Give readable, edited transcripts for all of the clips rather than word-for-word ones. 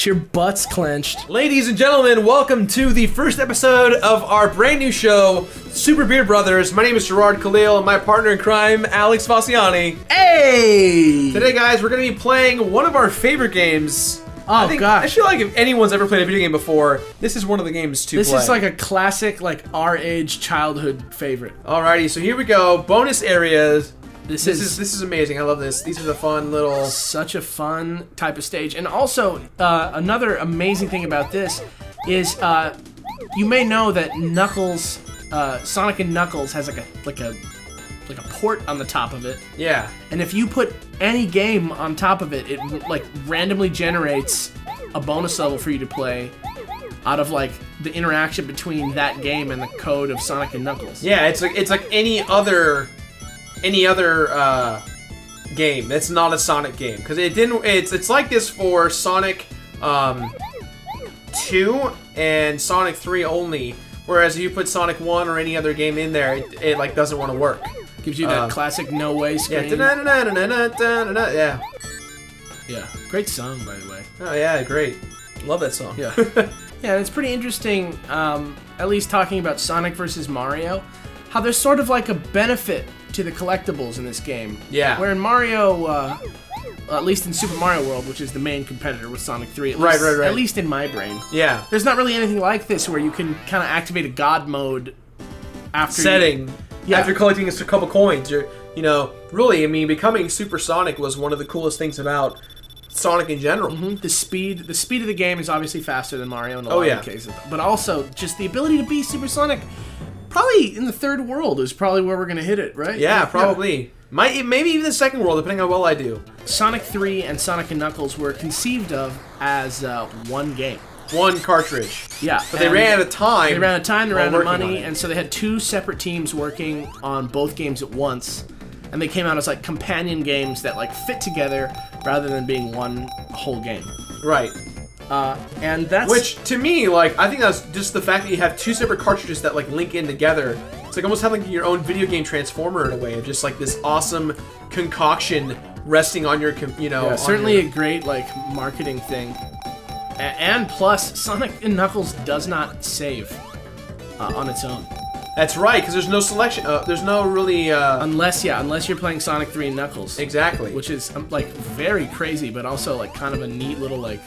Get your butts clenched. Ladies and gentlemen, welcome to the first episode of our brand new show, Super Beard Brothers. My name is Gerard Khalil, and my partner in crime, Alex Faciani. Hey! Today, guys, we're going to be playing one of our favorite games. Gosh. I feel like if anyone's ever played a video game before, this is one of the games to play. This is like a classic, like, our age childhood favorite. Alrighty, so here we go. Bonus areas. This is amazing. I love this. These are the fun little... Such a fun type of stage. And also, another amazing thing about this is, you may know that Knuckles, Sonic and Knuckles has like a port on the top of it. Yeah. And if you put any game on top of it, it like randomly generates a bonus level for you to play out of like the interaction between that game and the code of Sonic and Knuckles. Yeah, it's like any other game that's not a Sonic game, because it's like this for Sonic 2 and Sonic 3 only, whereas if you put Sonic 1 or any other game in there, it like doesn't want to work. Gives you that classic no way screen. Yeah. Yeah. Great song, by the way. Oh yeah, great. Love that song. Yeah. Yeah, and it's pretty interesting, at least talking about Sonic versus Mario, how there's sort of like a benefit to the collectibles in this game. Yeah. Where in Mario, at least in Super Mario World, which is the main competitor with Sonic 3, right. At least in my brain. Yeah. There's not really anything like this where you can kind of activate a God mode after after collecting a couple coins. Really, I mean, becoming Super Sonic was one of the coolest things about Sonic in general. Mm-hmm. The speed of the game is obviously faster than Mario in a lot of cases, but also just the ability to be Super Sonic. Probably in the third world is probably where we're gonna hit it, right? Yeah, probably. Maybe even the second world, depending on how well I do. Sonic 3 and Sonic and Knuckles were conceived of as one game. One cartridge. Yeah. But they ran out of time. They ran out of time, they ran out of money, and so they had two separate teams working on both games at once. And they came out as like companion games that like fit together rather than being one whole game. Right. And that's... Which, to me, like, I think that's just the fact that you have two separate cartridges that, like, link in together. It's like almost having your own video game transformer in a way, of just, like, this awesome concoction resting on your, Yeah, certainly a great, like, marketing thing. And plus, Sonic and Knuckles does not save on its own. That's right, because there's no selection. There's no really... Unless you're playing Sonic 3 and Knuckles. Exactly. Which is, like, very crazy, but also, like, kind of a neat little, like...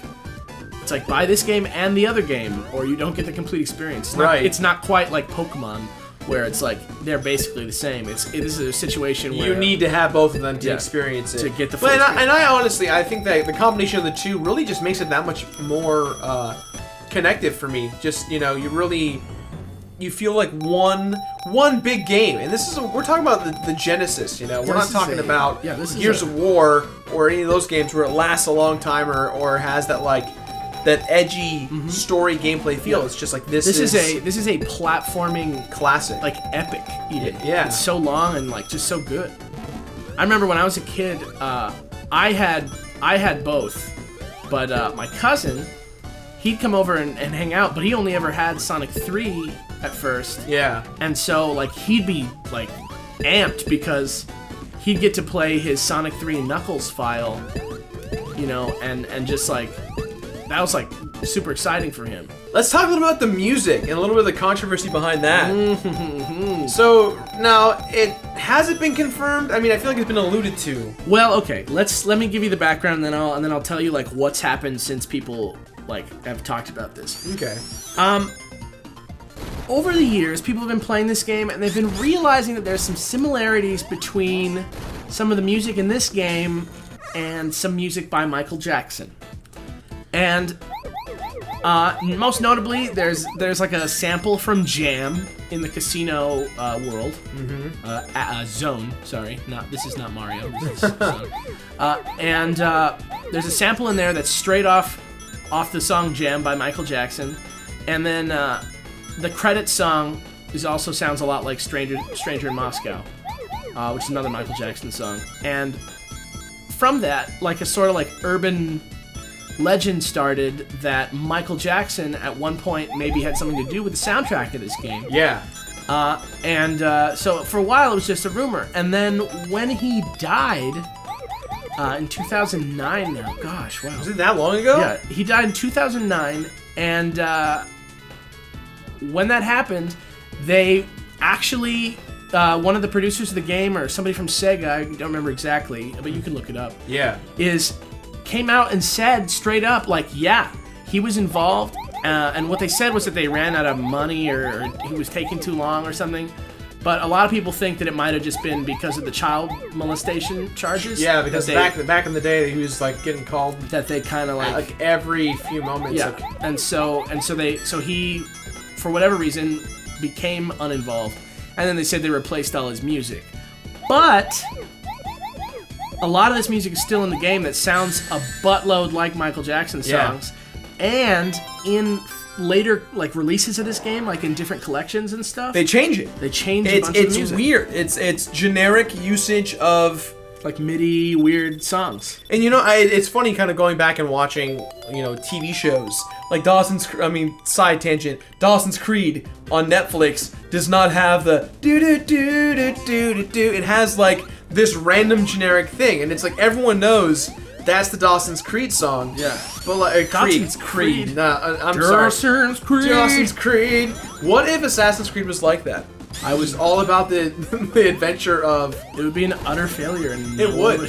It's like, buy this game and the other game, or you don't get the complete experience. It's not quite like Pokemon, where it's like, they're basically the same. This is a situation where... You need to have both of them to experience it. To get the full experience. And I honestly, I think that the combination of the two really just makes it that much more connected for me. Just, you feel like one big game. And we're talking about the Genesis, We're not talking about Gears of War or any of those games where it lasts a long time or has that, like... that edgy story gameplay feel. Yeah. It's just like this is a platforming classic, like epic even. Yeah, it's so long and like just so good. I remember when I was a kid, I had both, but my cousin, he'd come over and hang out, but he only ever had Sonic 3 at first. Yeah, and so like he'd be like amped because he'd get to play his Sonic 3 Knuckles file, and just like. That was like super exciting for him. Let's talk a little about the music and a little bit of the controversy behind that. So now it hasn't been confirmed. I mean, I feel like it's been alluded to. Well, okay. Let me give you the background, and then I'll tell you like what's happened since people like have talked about this. Okay. Over the years, people have been playing this game, and they've been realizing that there's some similarities between some of the music in this game and some music by Michael Jackson. And most notably, there's like a sample from Jam in the casino world. Zone. Sorry, this is not Mario. This is Zone. And there's a sample in there that's straight off the song Jam by Michael Jackson. And then the credit song also sounds a lot like Stranger in Moscow, which is another Michael Jackson song. And from that, like a sort of like urban legend started that Michael Jackson at one point maybe had something to do with the soundtrack of this game. Yeah. So for a while it was just a rumor. And then when he died, in 2009 now. Gosh, wow. Was it that long ago? Yeah, he died in 2009, and when that happened, they actually, one of the producers of the game, or somebody from Sega, I don't remember exactly, but you can look it up, Yeah. came out and said straight up, like, yeah, he was involved, and what they said was that they ran out of money, or he was taking too long or something. But a lot of people think that it might have just been because of the child molestation charges. Yeah, because that back in the day, he was like getting called that they kind of like every few moments. yeah, Like, and so he, for whatever reason, became uninvolved, and then they said they replaced all his music, but a lot of this music is still in the game that sounds a buttload like Michael Jackson songs, and in later like releases of this game, like in different collections and stuff, they change it. they change a bunch of the It's music. weird. It's generic usage of. Like MIDI weird songs. And it's funny kind of going back and watching, TV shows like side tangent. Dawson's Creed on Netflix does not have the do do do do do do do. It has like this random generic thing, and it's like everyone knows that's the Dawson's Creed song. Yeah. But like Dawson's Creed. Nah, I'm sorry. Dawson's Creed. Dawson's Creed. What if Assassin's Creed was like that? I was all about the adventure of. It would be an utter failure. And It would.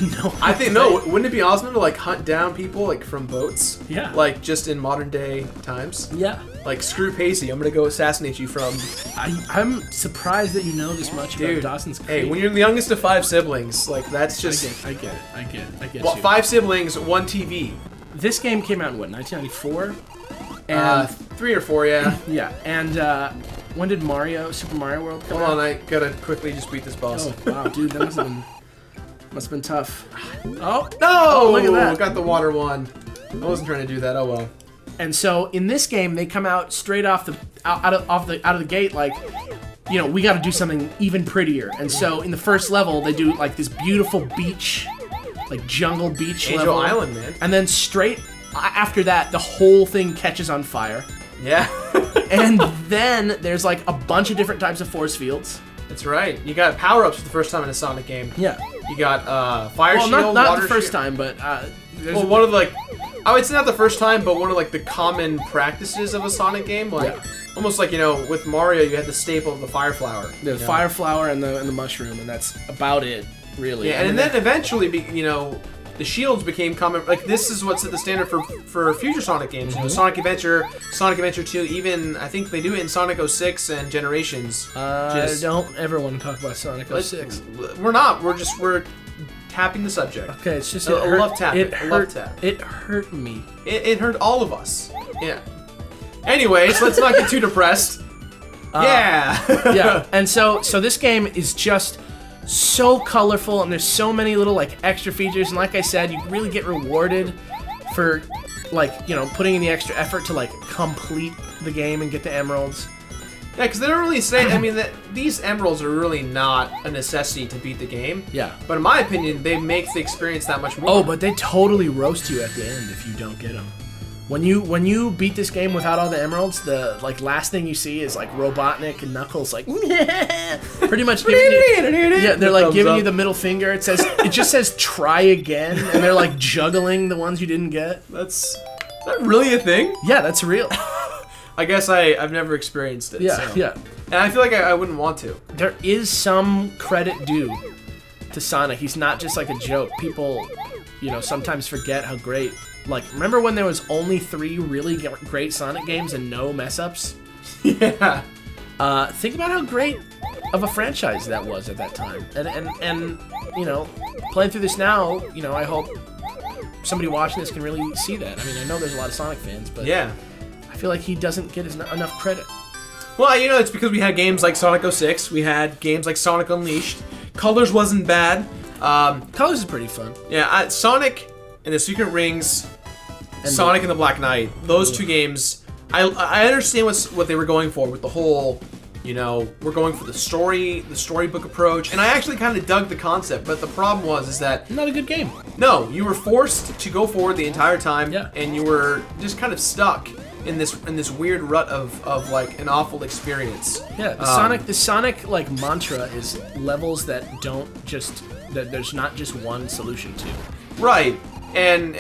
I think no. Play. Wouldn't it be awesome to like hunt down people like from boats? Yeah. Like just in modern day times. Yeah. Like screw Pacey, I'm gonna go assassinate you from. I'm surprised that you know this much about Dude, Dawson's Creed. hey, when you're the youngest of 5 siblings, like that's just. I get Well, you. 5 siblings, 1 TV. This game came out in what, 1994? And 3 or 4, yeah. yeah, and when did Super Mario World come Hold on, out? I gotta quickly just beat this boss. Oh wow, dude, that must have been tough. Oh No! Oh, look at that. Got the water one. I wasn't trying to do that. Oh well. And so in this game, they come out straight off the out of the gate like, we got to do something even prettier. And so in the first level, they do like this beautiful beach, like jungle beach Angel level. Island, man. And then straight after that, the whole thing catches on fire. Yeah. And then there's like a bunch of different types of force fields. That's right. You got power-ups for the first time in a Sonic game. Yeah. You got fire Well, shield, not water the first shield. time, but there's Well, one of the, like, I would say not the first time, but one of like the common practices of a Sonic game, like Yeah. almost like with Mario, you had the staple of the fire flower. the fire flower and the mushroom, and that's about it, really. Yeah, and then eventually, the shields became common. Like this is what set the standard for future Sonic games. Sonic Adventure, Sonic Adventure 2. Even I think they do it in Sonic 06 and Generations. Don't ever want to talk about Sonic 06. We're not. We're tapping the subject. Okay, it's just A love tap. It A hurt. love tap. It hurt me. It hurt all of us. Yeah. Anyways, let's not get too depressed. Yeah. Yeah, and so this game is just so colorful, and there's so many little like extra features, and like I said, you really get rewarded for like putting in the extra effort to like complete the game and get the emeralds. Yeah, because they don't really say. I mean, that these emeralds are really not a necessity to beat the game. Yeah. But in my opinion, they make the experience that much more. Oh, but they totally roast you at the end if you don't get them. When you beat this game without all the emeralds, the like last thing you see is like Robotnik and Knuckles like pretty much giving you, yeah, they're like giving you the middle finger. It just says try again, and they're like juggling the ones you didn't get. Is that really a thing? Yeah, that's real. I guess I've never experienced it. Yeah, so. yeah. And I feel like I wouldn't want to. There is some credit due to Sonic. He's not just like a joke. People, sometimes forget how great. Like, remember when there was only 3 really great Sonic games and no mess-ups? Yeah. Think about how great of a franchise that was at that time. And playing through this now, I hope somebody watching this can really see that. I mean, I know there's a lot of Sonic fans, but Yeah. I feel like he doesn't get enough credit. Well, it's because we had games like Sonic 06. We had games like Sonic Unleashed. Colors wasn't bad. Colors is pretty fun. Yeah, Sonic and the Secret Rings, And Sonic and the Black Knight. Those 2 games, I understand what they were going for with the whole, we're going for the storybook approach, and I actually kind of dug the concept. But the problem is that Not a good game. no, you were forced to go forward the entire time, Yeah. and you were just kind of stuck in this weird rut of like an awful experience. Yeah, the Sonic like mantra is levels that don't just that there's not just one solution to. Right. And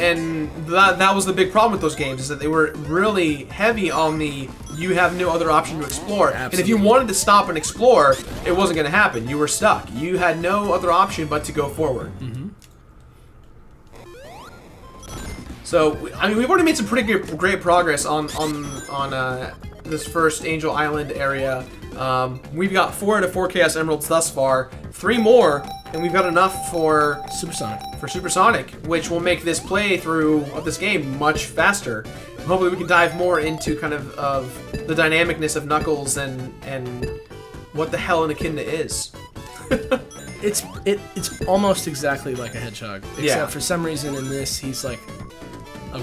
that was the big problem with those games, is that they were really heavy on the you have no other option to explore. Absolutely. And if you wanted to stop and explore, it wasn't going to happen. You were stuck. You had no other option but to go forward. So, I mean, we've already made some pretty great progress on this first Angel Island area. We've got 4 out of 4 Chaos Emeralds thus far. 3 more, and we've got enough for Supersonic, which will make this playthrough of this game much faster. Hopefully, we can dive more into kind of the dynamicness of Knuckles and what the hell an echidna is. It's almost exactly like a hedgehog, except for some reason in this he's like a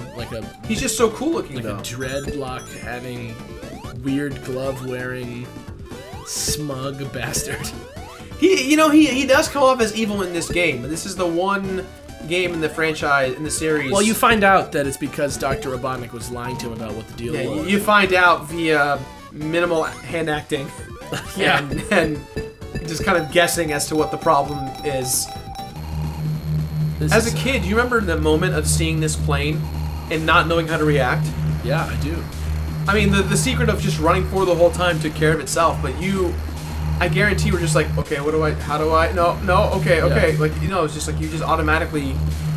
he's just so cool looking, like though. a dreadlock having, weird glove wearing, smug bastard. He does come off as evil in this game, but this is the one game in the franchise, in the series. Well, you find out that it's because Dr. Robotnik was lying to him about what the deal was. You find out via minimal hand acting. Yeah. and just kind of guessing as to what the problem is. As a kid, do you remember the moment of seeing this plane and not knowing how to react? Yeah, I do. I mean, the secret of just running forward the whole time took care of itself, but I guarantee were just like, okay, how do I, no, okay. Like, it's just like you just automatically,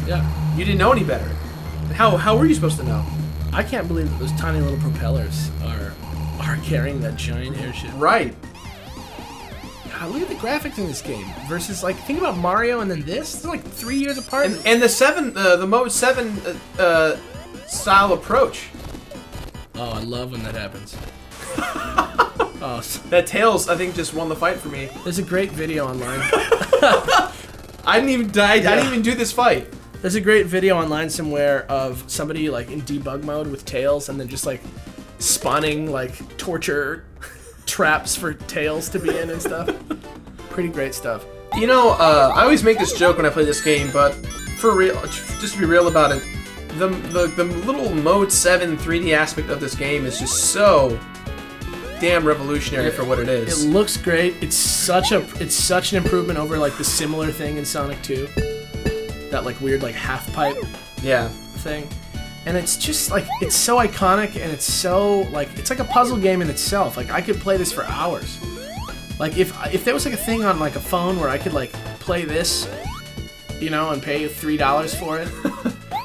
you didn't know any better. How were you supposed to know? I can't believe that those tiny little propellers are carrying that giant airship. Right. God, look at the graphics in this game versus, like, think about Mario and then this. They're like 3 years apart. And the Mode 7 style approach. Oh, I love when that happens. Oh, that Tails, I think, just won the fight for me. There's a great video online. I didn't even do this fight. There's a great video online somewhere of somebody like in debug mode with Tails and then just like spawning like torture traps for Tails to be in and stuff. Pretty great stuff. I always make this joke when I play this game, but for real, just to be real about it, the little Mode 7 3D aspect of this game is just so damn revolutionary for what it is. It looks great. It's such an improvement over like the similar thing in Sonic 2. That like weird like half pipe thing. And it's just like it's so iconic and it's so like it's like a puzzle game in itself. Like I could play this for hours. Like if there was like a thing on like a phone where I could like play this, and pay $3 for it.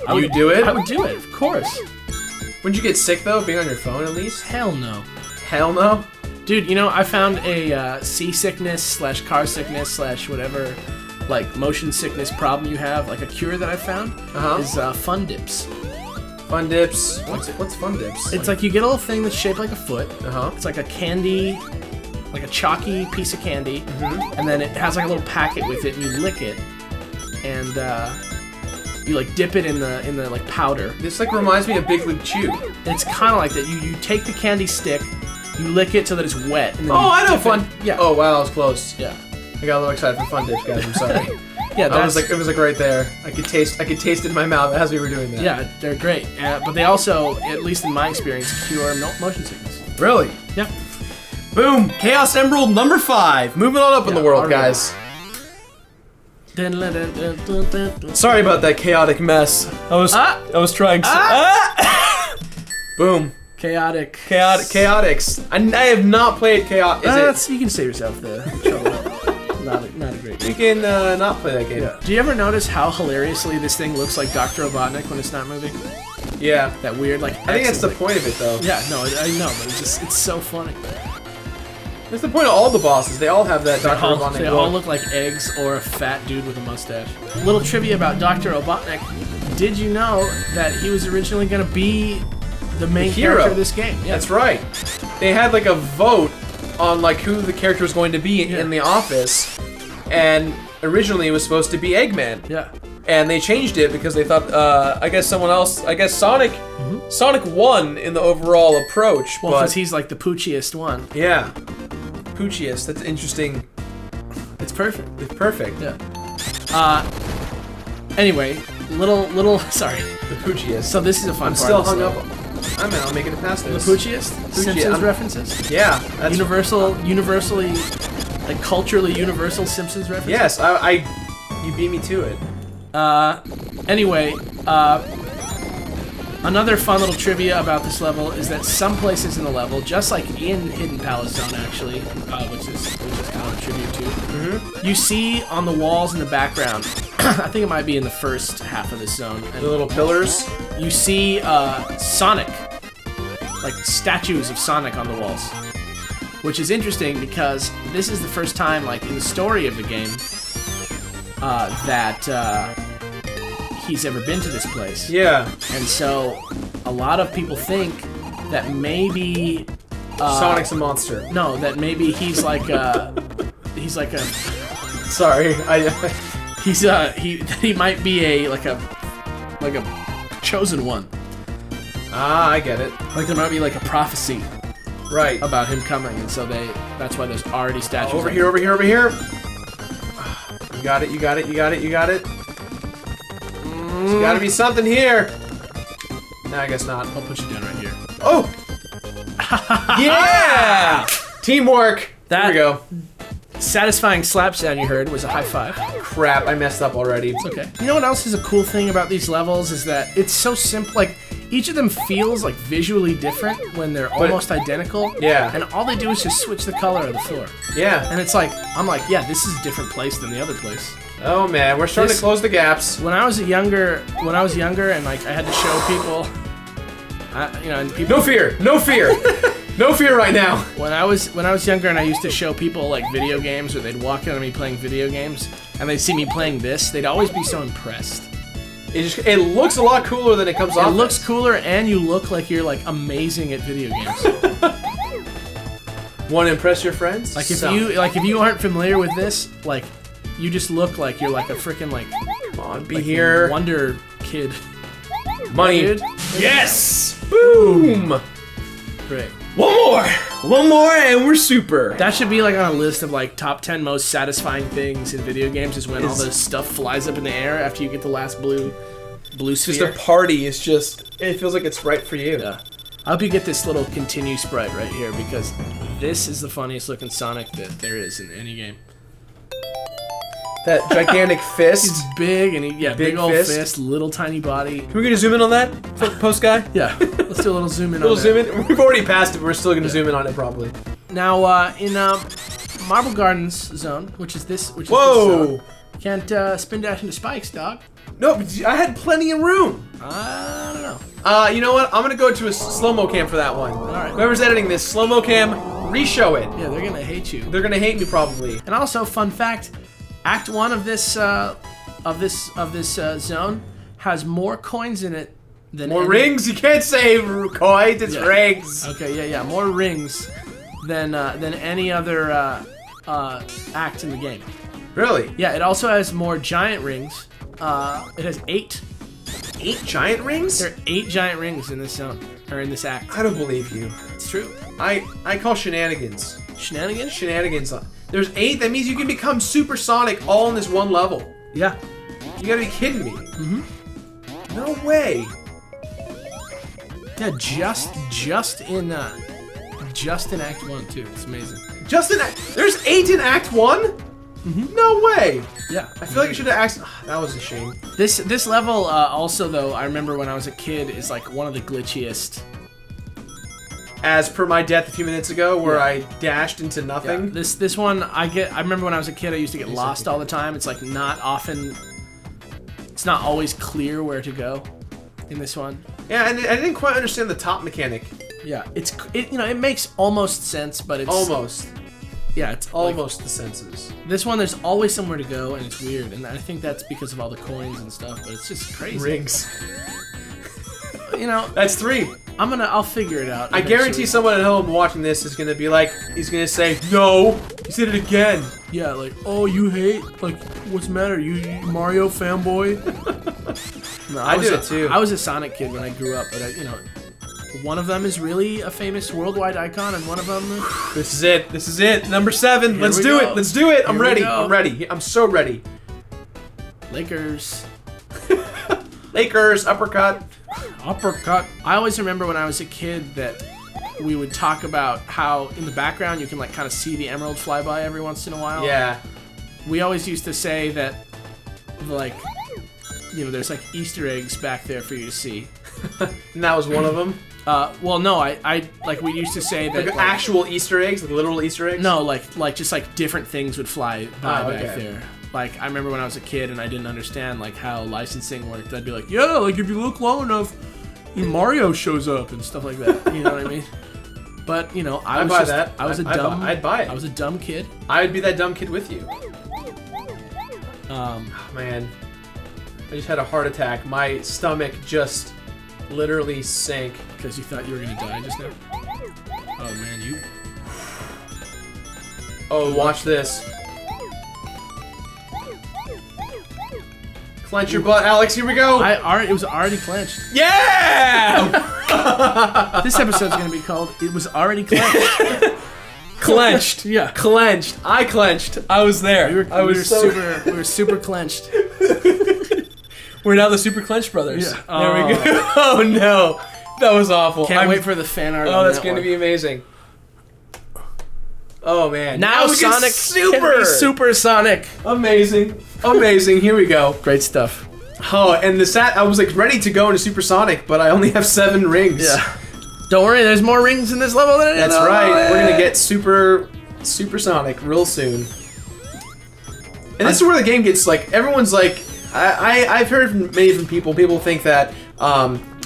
I would do it? I would do it, of course. Wouldn't you get sick though, being on your phone at least? Hell no. Hell no? Dude, I found a seasickness / car sickness / whatever, like motion sickness problem you have, like a cure that I found is Fun Dips. Fun Dips? What's Fun Dips? It's like you get a little thing that's shaped like a foot. It's like a candy, like a chalky piece of candy, and then it has like a little packet with it, and you lick it, and you like dip it in the like powder. This like reminds me of Big League Chew. It's kind of like that. You take the candy stick, you lick it so that it's wet. And then I know Fun. Yeah. Oh wow, that was close. Yeah. I got a little excited for Fun Dips, guys. I'm sorry. Yeah, it was like right there. I could taste it in my mouth as we were doing that. Yeah, they're great. But they also, at least in my experience, cure motion sickness. Really? Yeah. Boom! Chaos Emerald number 5. Moving on up in the world, guys. Sorry about that chaotic mess. I was trying to. Boom. Chaotix. I have not played Chaotix. You can save yourself the trouble. not a great game. You can not play that game. Yeah. Do you ever notice how hilariously this thing looks like Dr. Robotnik when it's not moving? Yeah. That weird, like. I think that's the point of it, though. Yeah, no, I know, but it's so funny. That's the point of all the bosses. They all have that Dr. Robotnik look. They all look like eggs or a fat dude with a mustache. Little trivia about Dr. Robotnik. Did you know that he was originally going to be the main character of this game? Yeah. That's right. They had like a vote on like who the character was going to be in the office, and originally it was supposed to be Eggman. Yeah. And they changed it because they thought, I guess Sonic Sonic won in the overall approach. Well, because he's like the poochiest one. Yeah. Poochiest. That's interesting. It's perfect. It's perfect. Yeah. Anyway, sorry. The poochiest. So this is a fun I'm part. Still hung up. I'm making it past this. The poochiest? Simpsons references? Yeah. That's universally, like culturally universal Simpsons references? Yes, you beat me to it. Anyway, another fun little trivia about this level is that some places in the level, just like in Hidden Palace Zone actually, which is kind of a tribute to, you see on the walls in the background, I think it might be in the first half of this zone, and The little pillars. you see Sonic, like statues of Sonic on the walls, which is interesting because this is the first time, like in the story of the game, that he's ever been to this place. Yeah. And so a lot of people think that maybe Sonic's a monster. no, that maybe he's like he's like a Sorry, he might be a chosen one. Ah, I get it. Like there might be like a prophecy Right. about him coming, and so that's why there's already statues Over of here, him. over here, over here. You got it, you got it, you got it, you got it. There's gotta be something here. No, I guess not. I'll put you down right here. Oh! Yeah! Teamwork! There we go. Satisfying slap sound you heard was a high five. Crap, I messed up already. It's okay. You know what else is a cool thing about these levels is that it's so simple. Like each of them feels like visually different when they're almost identical. Yeah. And all they do is just switch the color of the floor. Yeah. And it's like I'm like, yeah, this is a different place than the other place. Oh man, we're starting to close the gaps. When I was younger, and like I had to show people, and people. No fear, no fear, no fear right now. When I was younger and I used to show people like video games, or they'd walk in on me playing video games, and they'd see me playing this, they'd always be so impressed. It looks a lot cooler than it comes off. It looks cooler, and you look like you're like amazing at video games. Want to impress your friends? Like if you aren't familiar with this, like you just look like you're like a freaking like Come on, be here. Wonder Kid. Money. Dude. Yes. Boom. Great. One more, and we're super. That should be like on a list of like top 10 most satisfying things in video games is when all the stuff flies up in the air after you get the last blue Just sphere. a party. It's just, it feels like it's right for you. Yeah. I hope you get this little continue sprite right here because this is the funniest looking Sonic that there is in any game. That gigantic fist. He's big and big old fist. fist, little tiny body. Can we get a zoom in on that, post guy? Yeah, let's do a little zoom in. Little on zoom that. in. We've already passed it. But we're still gonna zoom in on it probably. Now in Marble Gardens zone, which is this Whoa! This zone, you can't spin dash into spikes, dog. No, but I had plenty of room. I don't know. You know what? I'm gonna go to a slow-mo cam for that one. Alright. Whoever's editing this, slow-mo cam, re-show it. Yeah, they're gonna hate you. They're gonna hate me probably. And also, fun fact: Act 1 of this zone has more coins in it than More any- rings? You can't say coins, it's Yeah. rings. Okay, yeah, more rings than any other act in the game. Really? Yeah, it also has more giant rings. It has 8. 8 giant rings? There are 8 giant rings in this zone, or in this act. I don't believe you. It's true. I call shenanigans. Shenanigans? Shenanigans. There's 8. That means you can become Supersonic all in this one level. Yeah. You gotta be kidding me. Mm-hmm. No way. Yeah, just in Act 1 too. It's amazing. There's 8 in Act 1? Mm-hmm. No way. Yeah. I feel like I should have asked. That was a shame. This level also though, I remember when I was a kid, is like one of the glitchiest. As per my death a few minutes ago, where Yeah. I dashed into Yeah, nothing. this one I remember when I was a kid I used to get lost all the time. It's like it's not always clear where to go in this one. Yeah, and I didn't quite understand the top mechanic. Yeah, it makes almost sense, but it's Almost. yeah, it's like, Almost the senses. this one there's always somewhere to go and it's weird, and I think that's because of all the coins and stuff, but it's just crazy. Rings. You know, That's 3. I'll figure it out. I guarantee someone at home watching this is gonna be like, he's gonna say, no, he said it again. Yeah, like, oh, you hate, like, what's the matter? You Mario fanboy? No, I did it too. I was a Sonic kid when I grew up, but one of them is really a famous worldwide icon, and one of them. This is it. This is it. Number 7. Here Let's we do go. it. Let's do it. I'm Here we ready. go. I'm ready. I'm so ready. Lakers. Lakers, uppercut. Uppercut. I always remember when I was a kid that we would talk about how in the background you can like kind of see the emerald fly by every once in a while. Yeah. We always used to say that like there's like Easter eggs back there for you to see. And that was one of them. Well, no, I like we used to say that Like actual Easter eggs, like literal Easter eggs. no, like just like different things would fly by Oh, back okay. there. Like I remember when I was a kid and I didn't understand like how licensing worked. I'd be like, yeah, like if you look low enough, Mario shows up and stuff like that. You know what I mean? But I I'd was buy just, that. I was a I'd dumb. I'd buy it. I was a dumb kid. I would be that dumb kid with you. Um, Oh, man, I just had a heart attack. My stomach just literally sank. because you thought you were gonna die just now. Oh man, you. Oh, watch this. Clench your butt, Alex. Here we go. It was already clenched. Yeah! This episode's gonna be called "It Was Already Clenched." Clenched. Yeah. Clenched. I clenched. I was there. We were super clenched. We're now the Super Clench Brothers. Yeah. There we go. Oh no, that was awful. Can't wait for the fan art. Oh, on that's that going to one. be amazing. Oh man. Now we get Sonic Super. Super Sonic. Amazing. Amazing. Here we go. Great stuff. Oh, and I was like ready to go into Supersonic, but I only have 7 rings. Yeah. Don't worry, there's more rings in this level than That's right. We're gonna get Supersonic real soon. And this is where the game gets like everyone's like I've heard from many different people. People think that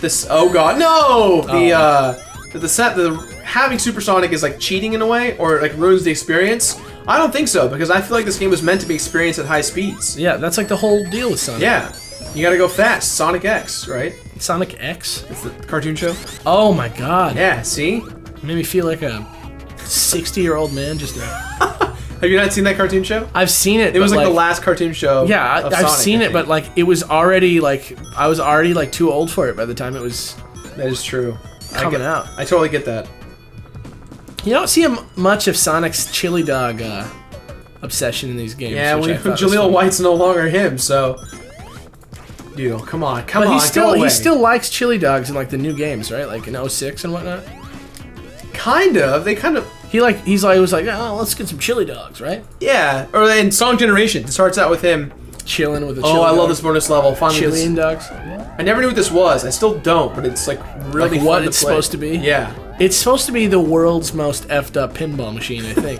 this oh god no the having Supersonic is like cheating in a way or like ruins the experience. I don't think so because I feel like this game was meant to be experienced at high speeds. Yeah, that's like the whole deal with Sonic. Yeah, you gotta go fast. Sonic X, right? Sonic X? It's the cartoon show. Oh my god. Yeah, see? Made me feel like a 60-year-old man just now. Have you not seen that cartoon show? I've seen it. It was but, like the last cartoon show. Yeah, of I've Sonic, seen I it, but think. like it was already like I was already like too old for it by the time it was That is true. coming out. I totally get that. You don't see much of Sonic's chili dog obsession in these games. Yeah, which I thought was Jaleel fun. White's no longer him, so. Dude, come on, But go away. he still likes chili dogs in like the new games, right? Like in 06 and whatnot. kind of. They kind of. He was like, oh, let's get some chili dogs, right? Yeah, or in Song Generation, it starts out with him. Chilling with a chili Oh, I dog. love this bonus level. Finally, Chilean dogs. I never knew what this was. I still don't, but it's like really Like what fun it's to play. supposed to be? Yeah. It's supposed to be the world's most effed up pinball machine, I think.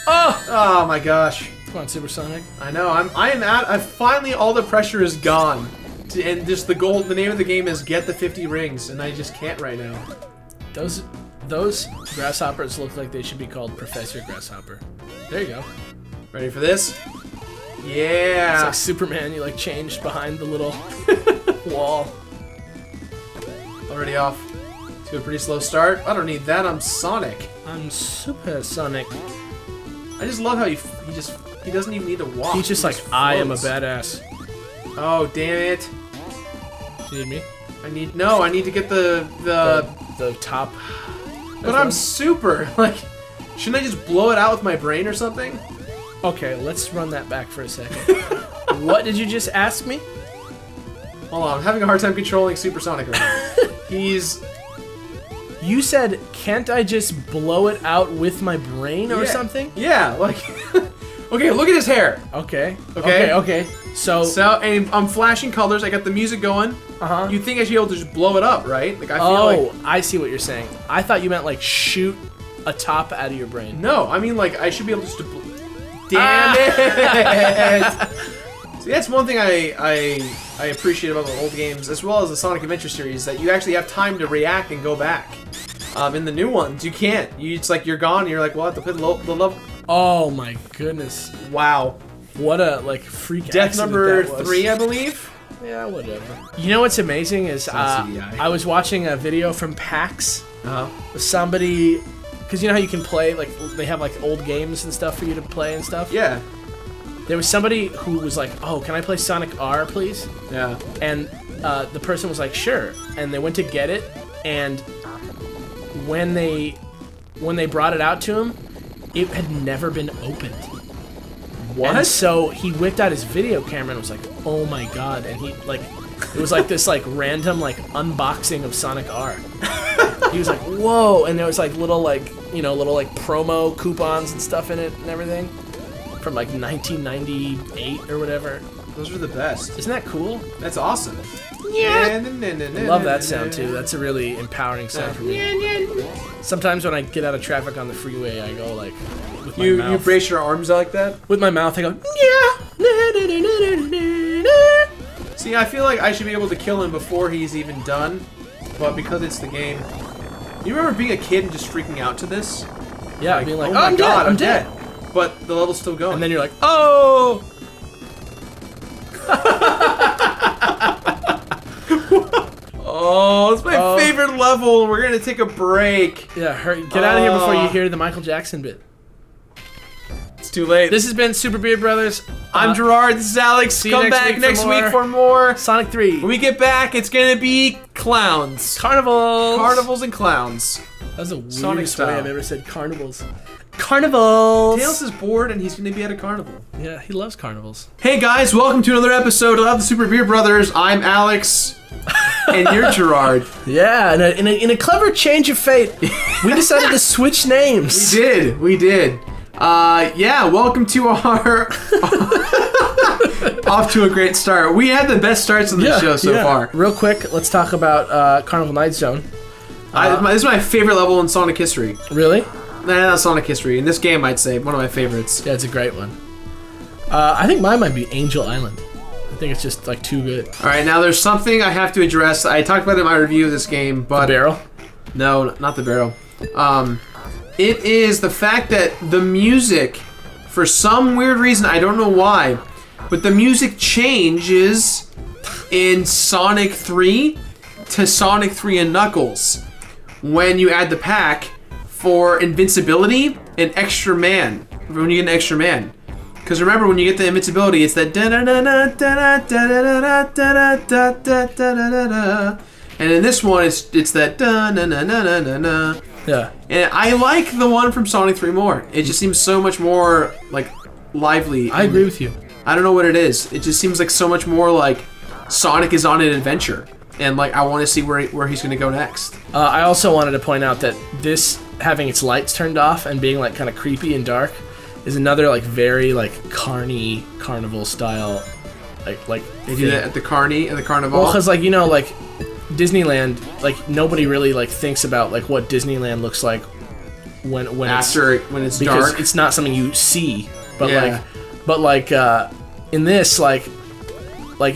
Oh my gosh. Come on, Supersonic. I know. I finally all the pressure is gone, and just the goal. The name of the game is get the 50 rings, and I just can't right now. Those grasshoppers look like they should be called Professor Grasshopper. There you go. Ready for this? It's Yeah. like Superman. You like changed behind the little wall. Already off to a pretty slow start. I don't need that. I'm Sonic. I'm Supersonic. I just love how he doesn't even need to walk. He's just He like, I am a floats. badass. Oh damn it! Do you need me? I need to get the. The top. But I'm super. Like, shouldn't I just blow it out with my brain or something? Okay, let's run that back for a second. What did you just ask me? Hold on, I'm having a hard time controlling Supersonic right now. He's. You said, can't I just blow it out with my brain or Yeah. something? Yeah, like. Okay, look at his hair. Okay. Okay. Okay. So. So, and I'm flashing colors. I got the music going. Uh-huh. You think I should be able to just blow it up, right? Like I feel like. I see what you're saying. I thought you meant like shoot a top out of your brain. No, I mean like I should be able just to. Ah. Damn it! See, that's one thing I appreciate about the old games, as well as the Sonic Adventure series, that you actually have time to react and go back. In the new ones, you can't. It's like you're gone. And you're like, well, I have to play the level. Oh my goodness. Wow. What a like freak Death accident number that was. 3, I believe. Yeah, whatever. You know what's amazing is on CDI. I was watching a video from PAX. Uh-huh. Somebody, because you know how you can play, like, they have, like, old games and stuff for you to play and stuff? Yeah. There was somebody who was like, oh, can I play Sonic R, please? Yeah. And the person was like, sure. And they went to get it, and when they brought it out to him, it had never been opened. What? And so he whipped out his video camera and was like, oh my god. And he, like, it was like this, like, random, like, unboxing of Sonic R. He was like, whoa. And there was, like, little, like, little, like, promo coupons and stuff in it and everything. From, like, 1998 or whatever. Those are the best. Isn't that cool? That's awesome. Yeah. I love that sound too. That's a really empowering sound for me. Sometimes when I get out of traffic on the freeway, I go like with my mouth. You brace your arms like that? With my mouth, I go yeah. See, I feel like I should be able to kill him before he's even done, but because it's the game. You remember being a kid and just freaking out to this? Yeah, like, being like, oh my god, I'm dead. But the level's still going. And then you're like, oh. Oh, it's my favorite level. We're gonna take a break. Yeah, hurry, get out of here before you hear the Michael Jackson bit. It's too late. This has been Super Beard Brothers. I'm Gerard. This is Alex. See you Come next back week next for week more for more. Sonic 3. When we get back, it's gonna be clowns. Carnivals. Carnivals and clowns. That was the weirdest Sonic way style. I've ever said carnivals. Carnivals. Tails is bored and he's gonna be at a carnival. Yeah, he loves carnivals. Hey guys, welcome to another episode of the Super Beard Brothers. I'm Alex. And you're Gerard. Yeah, in a clever change of fate, we decided to switch names. We did. Yeah, welcome to our off to a great start. We had the best starts of the show so far. Real quick, let's talk about Carnival Night Zone. This is my favorite level in Sonic history. Really? Nah, not Sonic history. In this game, I'd say one of my favorites. Yeah, it's a great one. I think mine might be Angel Island. I think it's just like too good. All right, now there's something I have to address. I talked about it in my review of this game, but The barrel? No, not the barrel. It is the fact that the music, for some weird reason, I don't know why, but the music changes in Sonic 3 to Sonic 3 and Knuckles when you add the pack for invincibility and extra man. When you get an extra man. Because remember, when you get the invincibility, it's that da da da da da da da da da da da da. And in this one, it's that da na na na na na na. Yeah. And I like the one from Sonic 3 more. It just seems so much more like lively. I agree with you. I don't know what it is. It just seems like so much more like Sonic is on an adventure, and like I want to see where he's gonna go next. I also wanted to point out that this having its lights turned off and being like kind of creepy and dark is another like very like carnival style like They do that at the carnival. Well, because like you know like Disneyland, like nobody really like thinks about like what Disneyland looks like when it's because dark. it's not something you see, but Yeah. in this like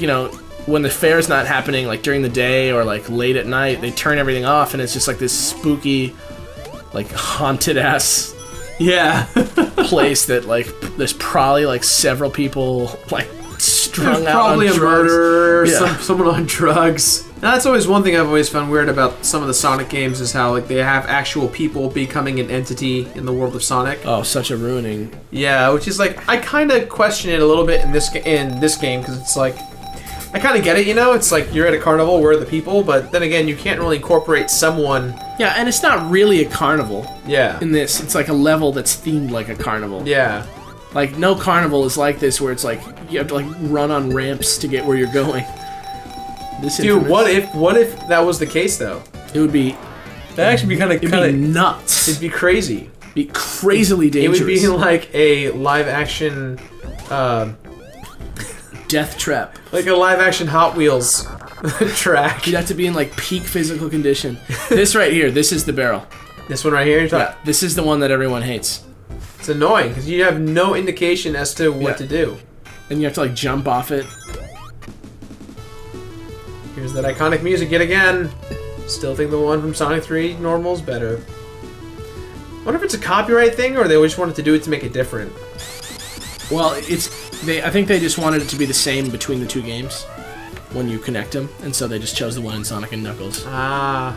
you know when the fair's not happening like during the day or like late at night, they turn everything off and it's just like this spooky like haunted ass Yeah. place that like there's probably like several people like strung There's out probably on a drugs. murderer, Yeah. someone on drugs. Now, that's always one thing I've always found weird about some of the Sonic games is how like they have actual people becoming an entity in the world of Sonic. Oh, such a ruining. Yeah, which is like I kind of question it a little bit in this game because it's like I kind of get it, you know. It's like you're at a carnival, we're the people, but then again, you can't really incorporate someone. Yeah, and it's not really a carnival Yeah. in this. It's like a level that's themed like a carnival. Yeah. Like no carnival is like this where it's like you have to like run on ramps to get where you're going. This Dude, Infamous, what if that was the case though? it would be That'd actually be it'd be nuts. It'd be crazy. Be crazily It dangerous. would be like a live action, death trap. like a live action Hot Wheels track. You'd have to be in like peak physical condition. This right here, this is the barrel. This one right here, you're talking. Yeah, this is the one that everyone hates. It's annoying because you have no indication as to what Yeah. to do. And you have to like jump off it. Here's that iconic music yet again. Still think the one from Sonic 3 normal is better. Wonder if it's a copyright thing or they just wanted to do it to make it different. Well, I think they just wanted it to be the same between the two games when you connect them, and so they just chose the one in Sonic and Knuckles. Ah.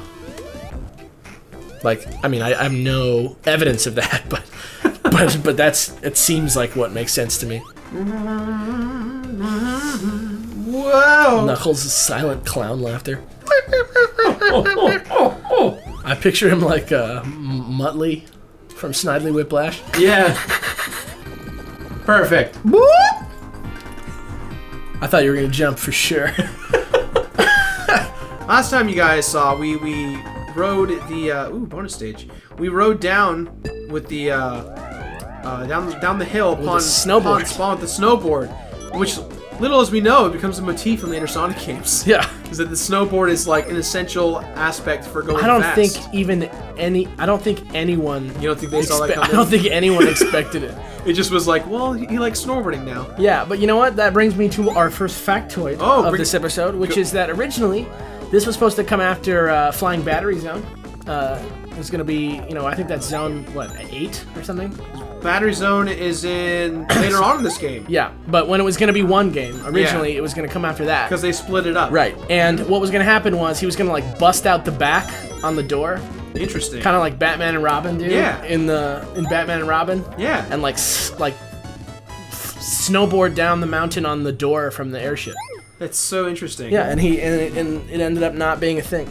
Like, I mean, I have no evidence of that, but it seems like what makes sense to me. Whoa! Knuckles' silent clown laughter. I picture him like Muttley from Snidely Whiplash. Yeah. Perfect. I thought you were gonna jump for sure. Last time you guys saw, we rode the bonus stage. We rode down with the down the hill a snowboard. Spawn with the snowboard, which Little as we know, it becomes a motif in later Sonic games. Yeah. Is that the snowboard is like an essential aspect for going I don't fast. think I don't think anyone. You don't think they saw that I coming? don't think anyone expected it. It just was like, well, he likes snowboarding now. Yeah, but you know what? That brings me to our first factoid of bring this it- episode, which is that originally this was supposed to come after Flying Battery Zone. It was going to be, I think that's zone, 8 or something? Battery Zone is in later on in this game. Yeah, but when it was going to be one game, originally it was going to come after that. Because they split it up. Right, and what was going to happen was he was going to, like, bust out the back on the door, Interesting. kind of like Batman and Robin do Yeah. in Batman and Robin. Yeah. And, snowboard down the mountain on the door from the airship. That's so interesting. Yeah, and it ended up not being a thing.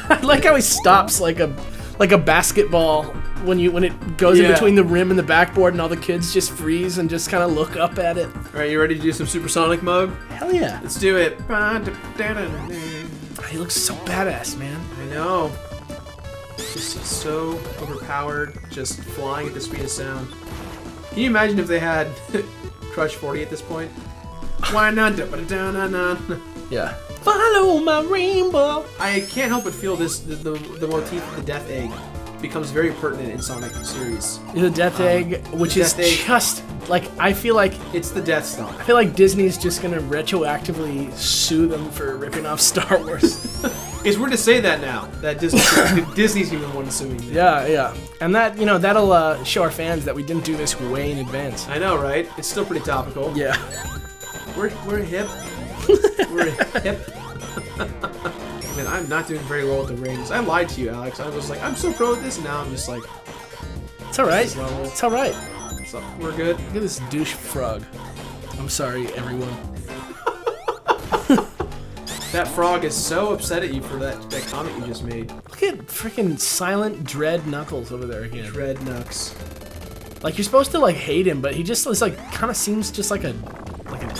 I like how he stops like a basketball when it goes in Yeah. between the rim and the backboard, and all the kids just freeze and just kind of look up at it. All right, you ready to do some supersonic mode? Hell yeah! Let's do it. He looks so badass, man. I know. Just so overpowered, just flying at the speed of sound. Can you imagine if they had Crush 40 at this point? Why not? Yeah. Follow my rainbow. I can't help but feel the motif of the Death Egg becomes very pertinent in Sonic series. The Death Egg, which the is Death Egg. just like I feel like Death Star. Disney's just gonna retroactively sue them for ripping off Star Wars. It's weird to say that now. That Disney's even the one suing them. Yeah. And that, that'll show our fans that we didn't do this way in advance. I know, right? It's still pretty topical. Yeah. We're hip. We're hip. Man, I'm not doing very well with the rings. I lied to you, Alex. I was like, I'm so pro at this, and now I'm just like, It's alright. this level. It's alright. So we're good. Look at this douche frog. I'm sorry, everyone. That frog is so upset at you for that comment you just made. Look at freaking silent Dread Knuckles over there again. Red Nux. Like, you're supposed to, hate him, but he just is, kind of seems just like an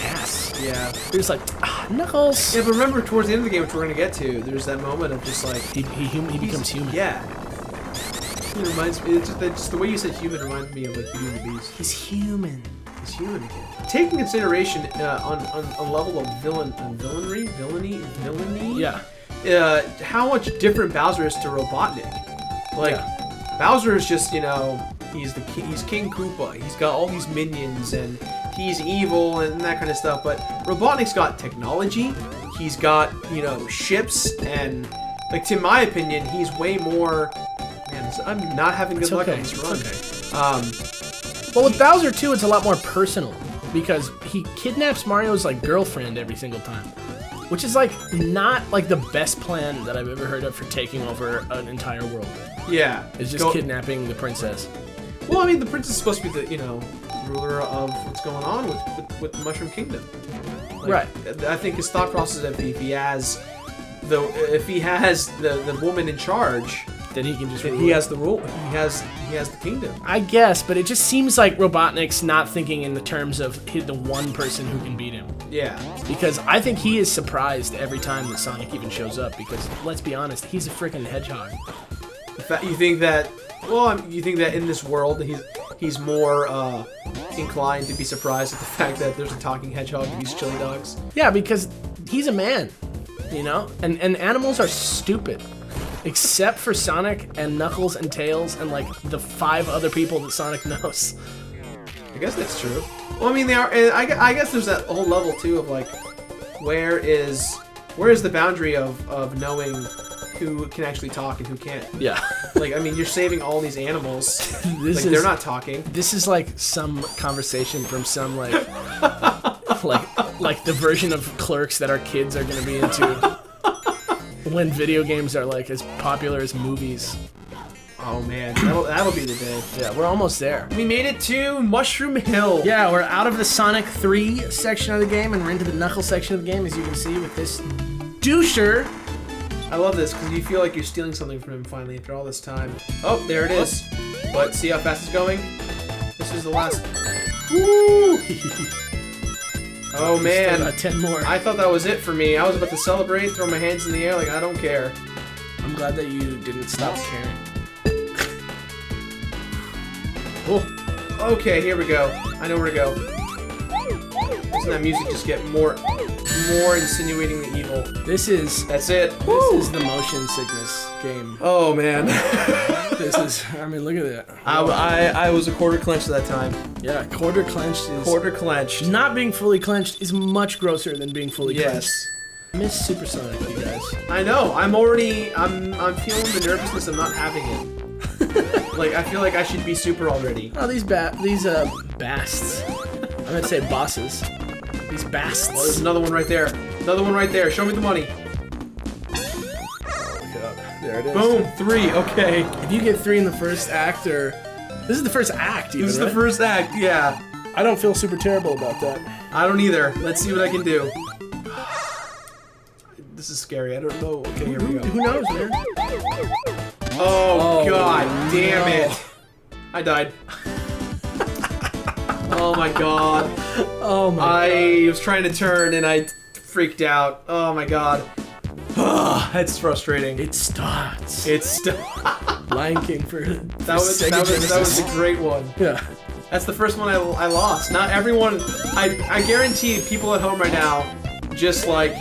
ass. Yeah. You're just like, Knuckles! Yeah, but remember, towards the end of the game, which we're gonna get to, there's that moment of just like He becomes human. Yeah. It reminds me. It's just the way you said human reminds me of like Beauty and the Beast. He's human. He's human again. Take in consideration on a level of villainy. Yeah. How much different Bowser is to Robotnik. Like Bowser is just he's King Koopa. He's got all these minions and he's evil and that kind of stuff. But Robotnik's got technology. He's got ships and to my opinion, he's way more. Man, I'm not having good luck on this run. Well, with Bowser too, it's a lot more personal because he kidnaps Mario's girlfriend every single time, which is not the best plan that I've ever heard of for taking over an entire world. Yeah, It's just kidnapping the princess. Well, I mean, the princess is supposed to be the ruler of what's going on with the Mushroom Kingdom. Right. I think his thought process if he has the woman in charge, Then he can just. then rule he it. has the rule. He has the kingdom. I guess, but it just seems like Robotnik's not thinking in the terms of the one person who can beat him. Yeah. Because I think he is surprised every time that Sonic even shows up. Because let's be honest, he's a freaking hedgehog. You think that? Well, you think that in this world he's more inclined to be surprised at the fact that there's a talking hedgehog and these chili dogs. Yeah, because he's a man, and animals are stupid. Except for Sonic and Knuckles and Tails and the 5 other people that Sonic knows. I guess that's true. Well, I mean, they are. I guess there's that whole level too of where is the boundary of knowing who can actually talk and who can't. Yeah. I mean, you're saving all these animals. They're not talking. This is some conversation from some like the version of Clerks that our kids are gonna be into. When video games are as popular as movies. Oh man, that'll be the day. Yeah, we're almost there. We made it to Mushroom Hill. Yeah, we're out of the Sonic 3 section of the game and we're into the Knuckles section of the game, as you can see with this doucher. I love this because you feel like you're stealing something from him finally after all this time. Oh, there it is. But see how fast it's going? This is the last. Woo! Oh man. Still got 10 more. I thought that was it for me. I was about to celebrate, throw my hands in the air I don't care. I'm glad that you didn't stop caring. Oh. Okay, here we go. I know where to go. Doesn't that music just get more insinuating the evil? That's it. This is the motion sickness game. Oh man. This is. I mean, look at that. I was a quarter clenched at that time. Yeah, quarter clenched is. Quarter clenched. Not being fully clenched is much grosser than being fully clenched. Yes. Miss Supersonic, you guys. I know. I'm feeling the nervousness of not having it. Like I feel like I should be super already. Oh, these basts. I'm gonna say bosses. These basts. Oh, there's another one right there. Another one right there. Show me the money. There it is. Boom. 3. Okay. If you get 3 in the first act, or this is the first act, even, This is the right? first act. Yeah. I don't feel super terrible about that. I don't either. Let's see what I can do. This is scary. I don't know. Okay, here we go. Who knows, man? Oh, God damn no. it. I died. Oh my God. Oh my. I was trying to turn and I freaked out. Oh my God. That's frustrating. It starts. It's still. Lion King for That was a great one. Yeah. That's the first one I lost. Not everyone. I guarantee people at home right now, just like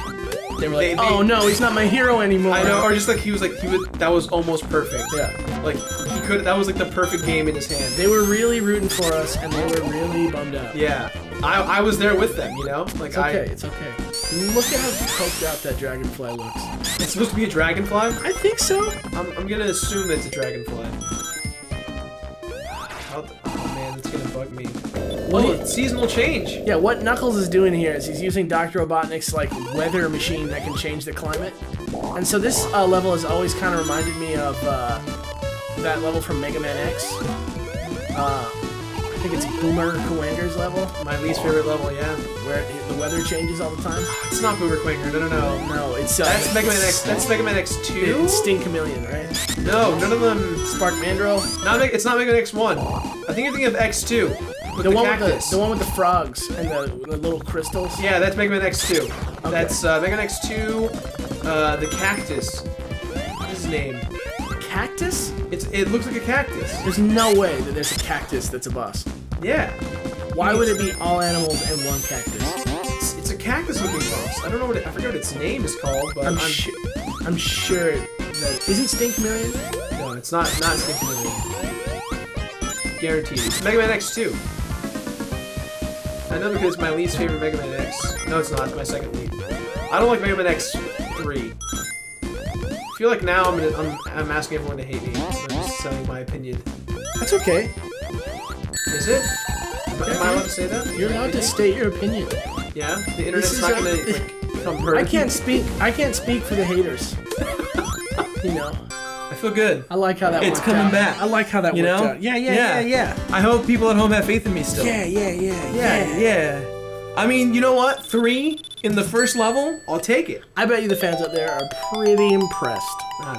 They were like, oh no, he's not my hero anymore. I know, or just like he was. That was almost perfect. Yeah. Like he could. That was like the perfect game in his hand. They were really rooting for us, and they were really bummed out. Yeah. I was there with them. You know. Like It's okay. It's okay. Look at how coked out that dragonfly looks. It's supposed to be a dragonfly. I think so. I'm gonna assume it's a dragonfly. Oh man, it's gonna bug me. It's seasonal change. Yeah, what Knuckles is doing here is he's using Dr. Robotnik's like weather machine that can change the climate. And so this level has always kind of reminded me of that level from Mega Man X. I think it's Boomer Kuwanger's level. My least favorite level, yeah. Where the weather changes all the time. It's not Boomer Quanger. No. No, it's That's Mega Man X. That's Mega Man X2. It's Sting Chameleon, right? No, none of them. Spark Mandrill. It's not Mega Man X1. I think you're thinking of X2. With the one cactus. the one with the frogs and the little crystals. Yeah, that's Mega Man X2. Okay. That's Mega Man X2. The cactus. What's his name? Cactus? It looks like a cactus. There's no way that there's a cactus that's a boss. Yeah. Why would it be all animals and one cactus? It's a cactus-looking boss. I don't know I forget what its name is called, but I'm sure that isn't Sting Chameleon? No, it's not Sting Chameleon. Guaranteed. It's Mega Man X2. I know because it's my least favorite Mega Man X. No, it's not. It's my second lead. I don't like Mega Man X3. I feel like now I'm asking everyone to hate me. I'm just telling my opinion. That's okay. Is it? Am I allowed to say that? You're allowed to state your opinion. Yeah? The internet's not gonna become perfect. I can't speak for the haters. You know. I feel good. I like how that worked out. It's coming back. I like how that worked out. Yeah. I hope people at home have faith in me still. Yeah. I mean, you know what? 3 in the first level, I'll take it. I bet you the fans out there are pretty impressed. I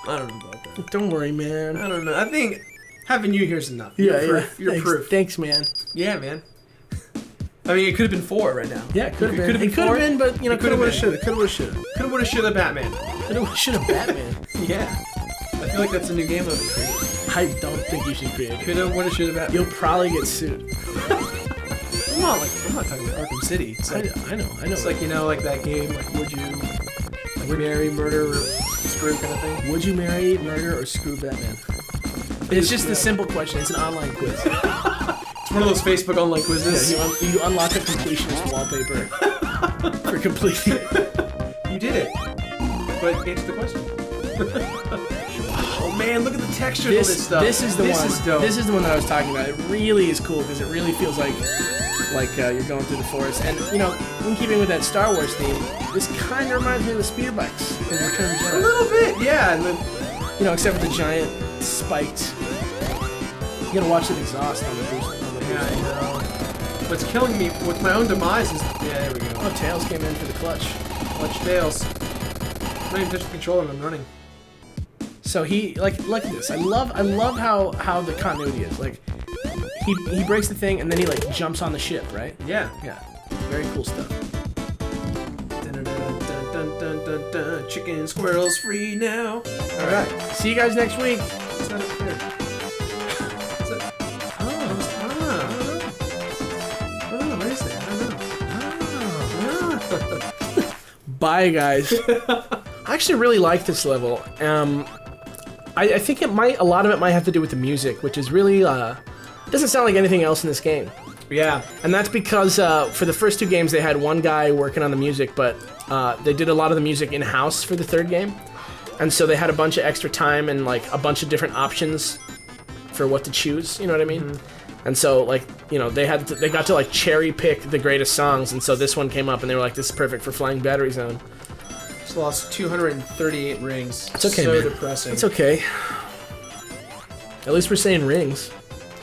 don't know about that. Don't worry, man. I don't know. I think having you here's enough. Yeah, You're proof. Thanks, man. Yeah, man. I mean, it could have been 4 right now. Yeah, it could have been. It could have been, but you know, could have, would have, should have. Could have, would have, should have. Could have, would have, should have Batman. Could have, should have Batman. Yeah. I feel like that's a new game I've created. I don't think you should create it. Could have, would have, should have Batman. You'll probably get sued. I'm not talking about Arkham City. It's like, I know. It's like, you know, like that game, like would you marry, murder, or screw kind of thing? Would you marry, murder, or screw Batman? It's just a simple question. It's an online quiz. It's one of those Facebook online quizzes. Yeah, you unlock a completionist wallpaper for completing it. You did it. But answer the question. Oh man, look at the texture of this stuff. This is the one. Is dope. This is the one that I was talking about. It really is cool because it really feels like you're going through the forest. And you know, in keeping with that Star Wars theme, this kind of reminds me of the speeder bikes in Return of the Jedi. A little bit, yeah. And then, you know, except for the giant spiked. You gotta watch the exhaust on the boost. Yeah, I know. What's killing me with my own demise is... Yeah, there we go. Oh, Tails came in for the clutch. Clutch Tails. I'm not even touching the controller when I'm running. So he, like this. I love how the continuity is. Like, he breaks the thing and then he, like, jumps on the ship, right? Yeah. Yeah. Very cool stuff. Dun, dun, dun, dun, dun, dun, dun. Chicken squirrels free now. Alright. See you guys next week. What's that up there? What's that? Oh, what is that? I don't know. Bye, guys. I actually really like this level. I think a lot of it might have to do with the music, which is really doesn't sound like anything else in this game. Yeah. And that's because for the first 2 games they had one guy working on the music, but they did a lot of the music in-house for the 3rd game. And so they had a bunch of extra time and like a bunch of different options for what to choose, you know what I mean? And so like, you know, they got to like cherry pick the greatest songs, and so this one came up and they were like, this is perfect for Flying Battery Zone. Just lost 238 rings. It's okay, so man. depressing. It's okay. At least we're saying rings.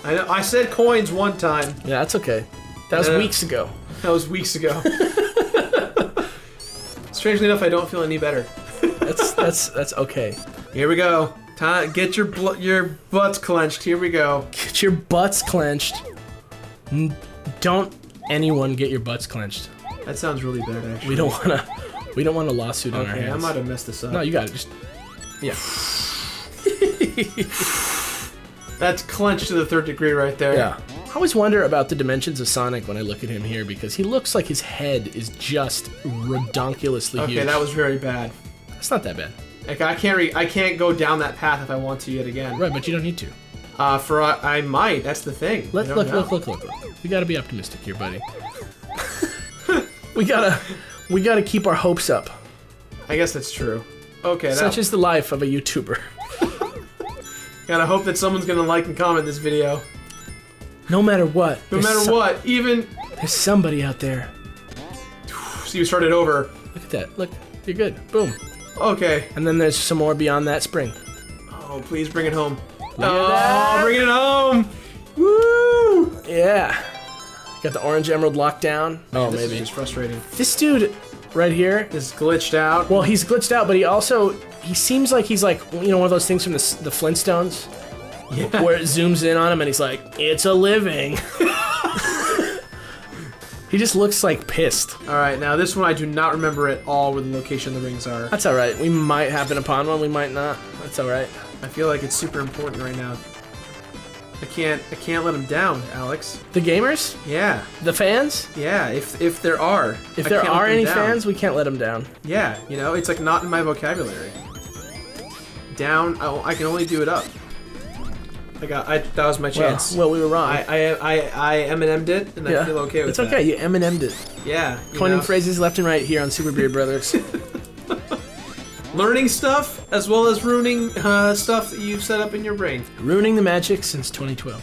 I know. I said coins one time. Yeah, that's okay. That was weeks ago. That was weeks ago. Strangely enough, I don't feel any better. That's okay. Here we go. Time, get your butts clenched. Here we go. Get your butts clenched. Don't anyone get your butts clenched. That sounds really bad, actually. We don't want a lawsuit on our Okay, I hands. might have messed this up. No, you got it. Just yeah. That's clenched to the 3rd degree right there. Yeah. I always wonder about the dimensions of Sonic when I look at him here, because he looks like his head is just redonkulously huge. Okay, that was very bad. It's not that bad. Like I can't go down that path if I want to yet again. Right, but you don't need to. I might. That's the thing. Look. We gotta be optimistic here, buddy. we gotta keep our hopes up. I guess that's true. Okay, Such is the life of a YouTuber. gotta hope that someone's gonna like and comment this video. No matter what. No matter what, even... There's somebody out there. So you started over. Look at that. Look, you're good. Boom. Okay. And then there's some more beyond that spring. Oh, please bring it home. that. Bring it home! Woo! Yeah. Got the orange emerald locked down. Oh, This maybe. is just frustrating. This dude right here. This glitched out. Well, he's glitched out, but he seems like he's like, you know, one of those things from the Flintstones. Yeah. Where it zooms in on him and he's like, it's a living. He just looks like pissed. Alright, now this one I do not remember at all where the location of the rings are. That's alright. We might happen upon one, we might not. That's alright. I feel like it's super important right now. I can't let them down, Alex. The gamers? Yeah. The fans? Yeah, if there are. If I there can't let are them any down. fans, we can't let them down. Yeah, you know, it's like not in my vocabulary. Down, I can only do it up. That was my chance. Well, we were wrong. I Eminem'd it, and I feel okay with it's that. okay, you Eminem'd it. Yeah. Coining phrases left and right here on Super Beard Brothers. Learning stuff, as well as ruining stuff that you've set up in your brain. Ruining the magic since 2012.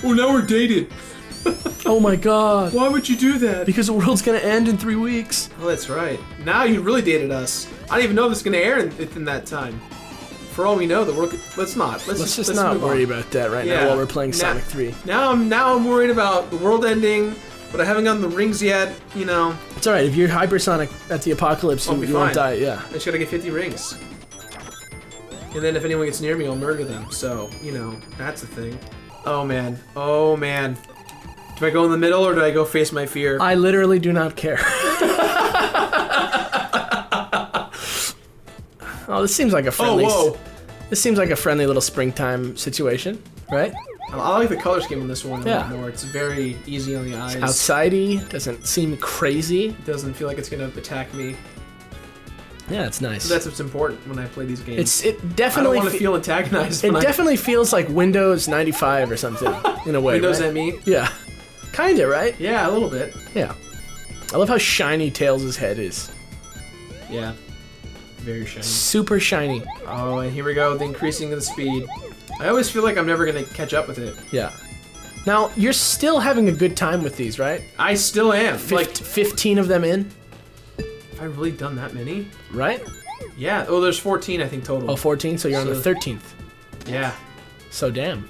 Oh, now we're dated. Oh my god. Why would you do that? Because the world's gonna end in 3 weeks. Oh, that's right. Now you really dated us. I don't even know if it's going to air within that time. For all we know, the world. Let's not. Let's just not move worry on. about that right Yeah. now while we're playing Sonic 3. Now I'm worried about the world ending, but I haven't gotten the rings yet. You know, It's alright, if you're hypersonic at the apocalypse, I'll you be won't fine. die, yeah. I just gotta get 50 rings. And then if anyone gets near me, I'll murder them. So, you know, that's the thing. Oh man. Oh man. Do I go in the middle or do I go face my fear? I literally do not care. Oh, this seems like a friendly. whoa. This seems like a friendly little springtime situation, right? I like the color scheme on this one a Yeah. lot more. It's very easy on the eyes. Outsidey, doesn't seem crazy. It doesn't feel like it's gonna attack me. Yeah, it's nice. So that's what's important when I play these games. It I don't definitely want to feel antagonized. it when definitely feels like Windows 95 or something in a way. Windows right? ME. Yeah, kinda, right? Yeah, a little bit. Yeah. I love how shiny Tails' head is. Yeah. Very shiny. Super shiny. Oh, and here we go, the increasing of the speed. I always feel like I'm never gonna catch up with it. Yeah. Now, you're still having a good time with these, right? I still am. Like, 15 of them in, have I really done that many? right? Yeah. Oh, there's 14, I think, total. Oh, 14, so you're on the So- 13th. Yeah. So damn.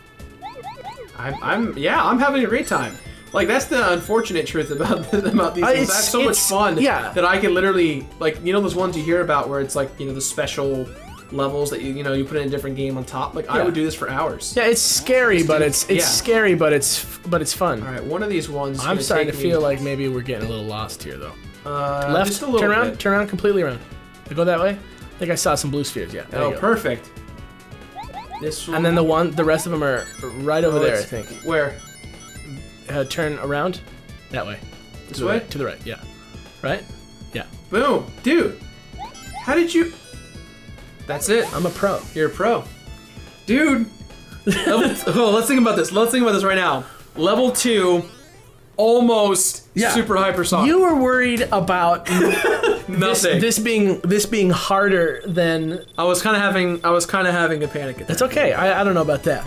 I'm having a great time. Like, that's the unfortunate truth about these things. I have so much fun yeah. that I can literally, like, you know those ones you hear about where it's like, you know, the special levels that you put in a different game on top? Like, I Yeah. would do this for hours. Yeah, it's scary, but it's yeah. scary, but it's fun. All right, one of these ones is I'm gonna starting to take feel me, like maybe we're getting a little lost here, though. Left, just a little turn around, bit. turn around, completely around. Go that way. I think I saw some blue spheres. Yeah. There Oh, you go. perfect. This one. And then the rest of them are right over Oh, there. I it's- think. Where? Turn around, that way. This To the way? right, to the right. Yeah. right? Yeah. Boom. Dude, how did you... That's it. I'm a pro. You're a pro. Dude. Let's think about this. Let's think about this right now. Level 2, almost super hypersonic. You were worried about Nothing. this being harder than. I was kind of having a panic attack. It's okay. I don't know about that,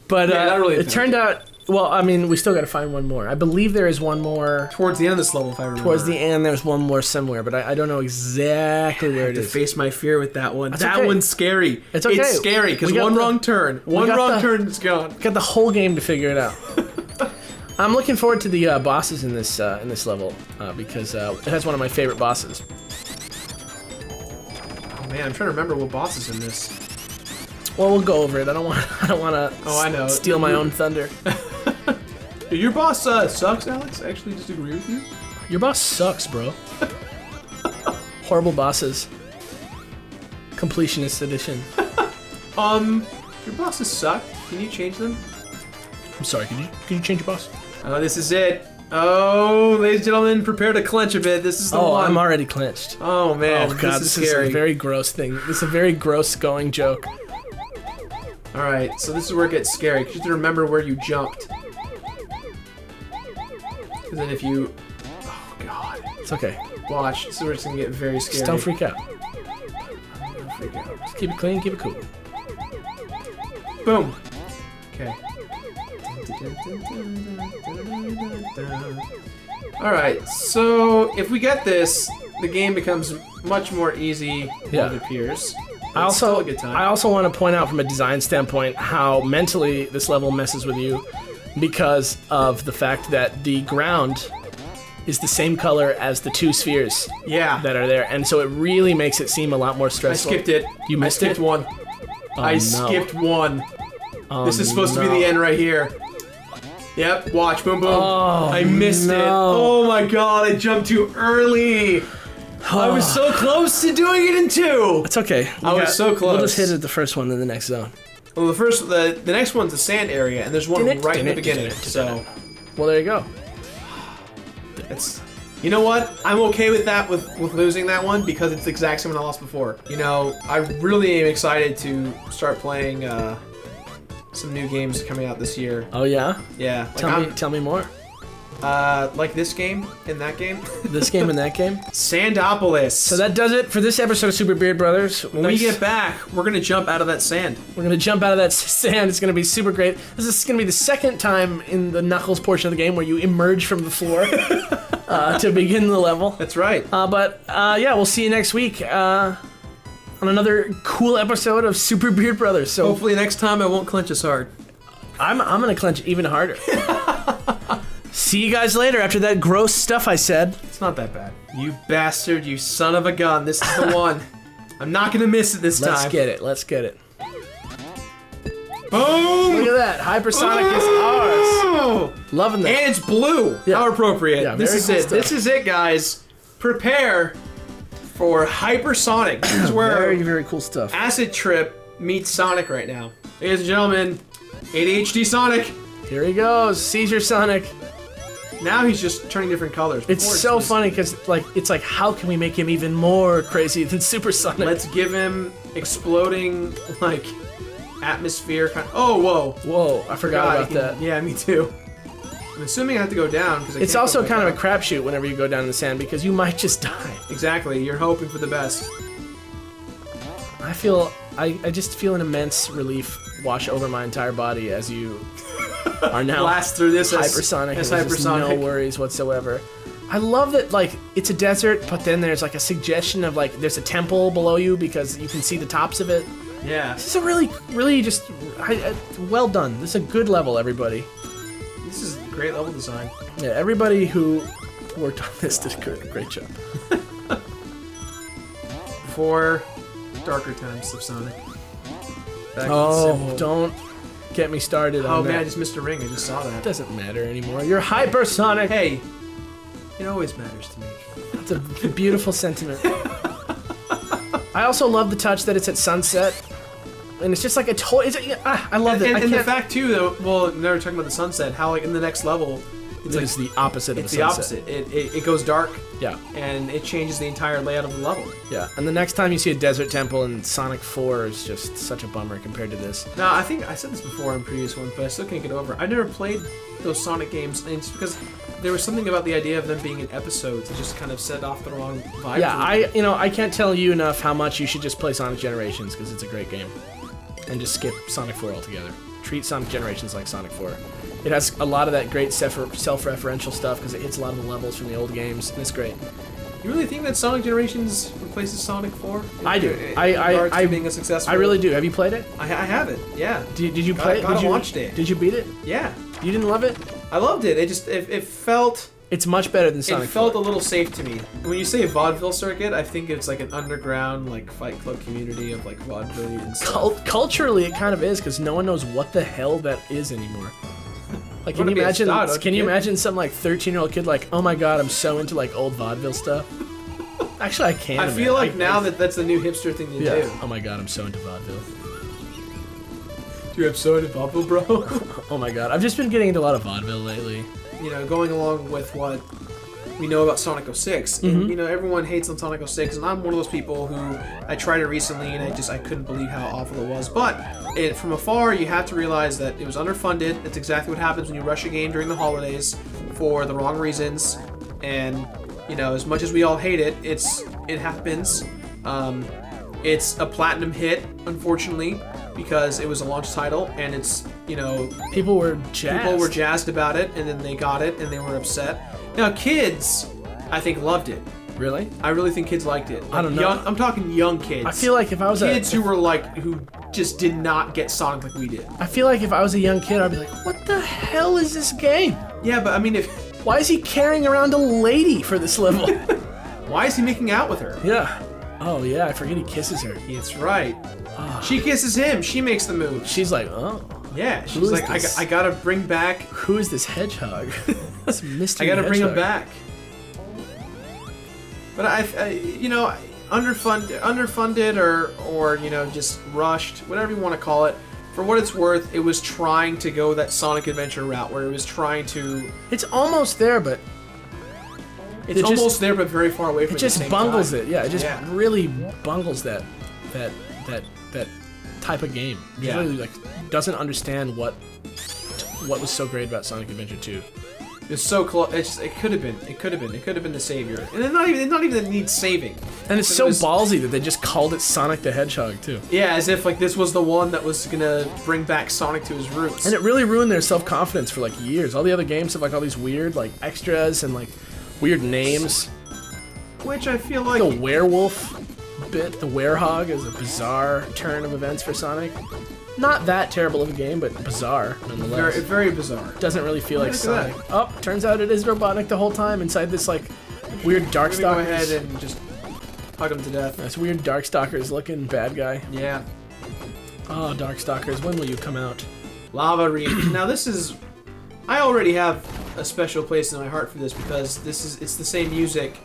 but Yeah, not really a it turned out. Well, I mean, we still got to find one more. I believe there is one more Towards the end of this level, if I remember. towards the end. There's one more somewhere, but I don't know exactly where I it have to is. face my fear with that one. That okay. one's scary. It's okay. It's scary because We got one the- wrong turn. One got wrong the- turn, it's gone. Got the whole game to figure it out. I'm looking forward to the bosses in this level because it has one of my favorite bosses. Oh man, I'm trying to remember what boss is in this. Well, we'll go over it. I don't want to. Oh, I know. Steal my own thunder. Dude, your boss sucks, Alex. I actually disagree with you. Your boss sucks, bro. Horrible bosses. Completionist edition. Your bosses suck. Can you change them? I'm sorry. Can you change your boss? Oh, this is it. Oh, ladies and gentlemen, prepare to clench a bit. This is the Oh, one. I'm already clenched. Oh man, Oh god, this this is scary. a very gross thing. This is a very gross going joke. All right, so this is where it gets scary. 'Cause you have to remember where you jumped. Because then if you, oh god, It's okay. watch. This is where it's gonna get very scary. Just don't freak out. Don't freak out. Just keep it clean. Keep it cool. Boom. Okay. Alright, so if we get this, the game becomes much more easy Yeah. than it appears. I It's still also a good time. I also want to point out from a design standpoint how mentally this level messes with you because of the fact that the ground is the same color as the two spheres Yeah, that are there, and so it really makes it seem a lot more I stressful. skipped it. You missed I skipped it? one. Oh, I no. skipped one. Oh, This is supposed to be no. the end right here. Yep, watch, boom, boom. Oh, I missed it. no. Oh my god, I jumped too early. I was so close to doing it in 2. It's okay. I was so We'll close. just hit it at the first one in the next zone. Well, the next one's the sand area, and there's one right in the beginning. So Well, there you go. it's, you know what? I'm okay with that, with losing that one because it's the exact same one I lost before. You know, I really am excited to start playing some new games coming out this year. Oh yeah. Yeah, like Tell me more. like this game and that game, This game and that game. Sandopolis. So that does it for this episode of Super Beard Brothers. when we get back, we're gonna jump out of that sand. We're gonna jump out of that sand. It's gonna be super great. This is gonna be the second time in the Knuckles portion of the game where you emerge from the floor to begin the level. That's right. But yeah, we'll see you next week on another cool episode of Super Beard Brothers. So Hopefully next time I won't clench as hard. I'm gonna clench even harder. See you guys later after that gross stuff I said. It's not that bad. You bastard, you son of a gun. This is the one. I'm not gonna miss it this time. Let's get it. Let's get it. Boom! Look at that. Hypersonic is ours. Oh! Loving that. And it's blue. Yeah. How appropriate. Yeah, this very is cool it. stuff. This is it, guys. Prepare for Hypersonic. This is where Very, very cool stuff. Acid Trip meets Sonic right now. Ladies and gentlemen, ADHD Sonic. Here he goes. Seizure Sonic. Now he's just turning different colors. It's Before so just, funny because it's like how can we make him even more crazy than Super Sonic? Let's give him exploding, like, atmosphere kind of. Oh, whoa. Whoa, I forgot about that. Yeah, me too. I'm assuming I have to go down because It's also kind of a crapshoot whenever you go down in the sand because you might just die. Exactly. You're hoping for the best. I just feel an immense relief wash over my entire body as you are now Blast through this as hypersonic. As and there's just hypersonic. no worries whatsoever. I love that, like, it's a desert, but then there's like a suggestion of like there's a temple below you because you can see the tops of it. Yeah. This is a really, really just well done. This is a good level, everybody. This is great level design. Yeah, everybody who worked on this did a great job. For darker times of Sonic. Back Oh, in the don't get me started Oh on man, I that. just missed a ring. I just saw that. Doesn't matter anymore. You're hypersonic. Hey, it always matters to me. It's a beautiful sentiment. I also love the touch that it's at sunset, and it's just like a toy. I love it. And I the can't- fact too, though. Well, now we're talking about the sunset. How like in the next level, It's the opposite of It's a the sunset. opposite. It goes dark, Yeah. and it changes the entire layout of the level. Yeah. And the next time you see a desert temple in Sonic 4 is just such a bummer compared to this. Now, I think I said this before in previous ones, but I still can't get over it. I never played those Sonic games, and it's because there was something about the idea of them being in episodes that just kind of set off the wrong vibe. Yeah, for me. I can't tell you enough how much you should just play Sonic Generations because it's a great game. And just skip Sonic 4 altogether. Treat Sonic Generations like Sonic 4. It has a lot of that great self-referential stuff because it hits a lot of the levels from the old games, and it's great. You really think that Sonic Generations replaces Sonic 4? I do. In regards to being a successful. I really do. Have you played it? I have it. Yeah. Did you play it? Gotta Did you watch it. Did you beat it? Yeah. You didn't love it? I loved it. It felt. It's much better than Sonic It felt 4. a little safe to me. When you say vaudeville circuit, I think it's like an underground like Fight Club community of like vaudevillians. Culturally, it kind of is because no one knows what the hell that is anymore. Like, can Wanna you be a imagine? star, don't Can you, you kid? imagine some like 13-year-old kid like, oh my god, I'm so into like old vaudeville stuff. Actually, I can. I feel like now that's the new hipster thing to Yeah. do. Oh my god, I'm so into vaudeville. Do you have so into vaudeville, bro? Oh my god, I've just been getting into a lot of vaudeville lately. You know, going along with what we know about Sonic 06, and, you know, everyone hates on Sonic 06, and I'm one of those people who I tried it recently, and I couldn't believe how awful it was. But from afar, you have to realize that it was underfunded. That's exactly what happens when you rush a game during the holidays for the wrong reasons. And you know, as much as we all hate it, it happens. It's a platinum hit, unfortunately, because it was a launch title, and it's, you know, People were jazzed. people were jazzed about it, and then they got it, and they were upset. Now, kids, I think, loved it. Really? I really think kids liked it. I don't know. I'm talking young kids. I feel like if I was kids who were like, who just did not get Sonic like we did. I feel like if I was a young kid, I'd be like, what the hell is this game? Yeah, but I mean, if Why is he carrying around a lady for this level? why is he making out with her? Yeah. Oh yeah, I forget he kisses her. That's right. She kisses him. She makes the move. She's like, oh, Yeah, Who she's is like, this? I gotta bring back. who is this hedgehog? This I mystery gotta bring him hedgehog. back. But I you know, underfunded or you know, just rushed, whatever you want to call it. For what it's worth, it was trying to go that Sonic Adventure route, where it was trying to. It's almost there, but It's It just- almost there, but very far away from it it. just at the same bungles time. it. Yeah, it just Yeah. really bungles that type of game. It Yeah. really like doesn't understand what was so great about Sonic Adventure 2. It's so close. It could have been. It could have been. It could have been the savior. And it's not even that it needs saving. And it's It so was- ballsy that they just called it Sonic the Hedgehog too. Yeah, as if like this was the one that was gonna bring back Sonic to his roots. And it really ruined their self-confidence for like years. All the other games have like all these weird like extras and like weird names. Which I feel like. The werewolf bit, the werehog, is a bizarre turn of events for Sonic. Not that terrible of a game, but bizarre nonetheless. Very, very bizarre. Doesn't really feel like Look at Sonic. Oh, turns out it is Robotnik the whole time inside this like weird Let me go Darkstalkers. ahead and just hug him to death. This weird Darkstalkers looking bad guy. Yeah. Oh, Darkstalkers, when will you come out? Lava Reef. Now this is. I already have a special place in my heart for this because it's the same music.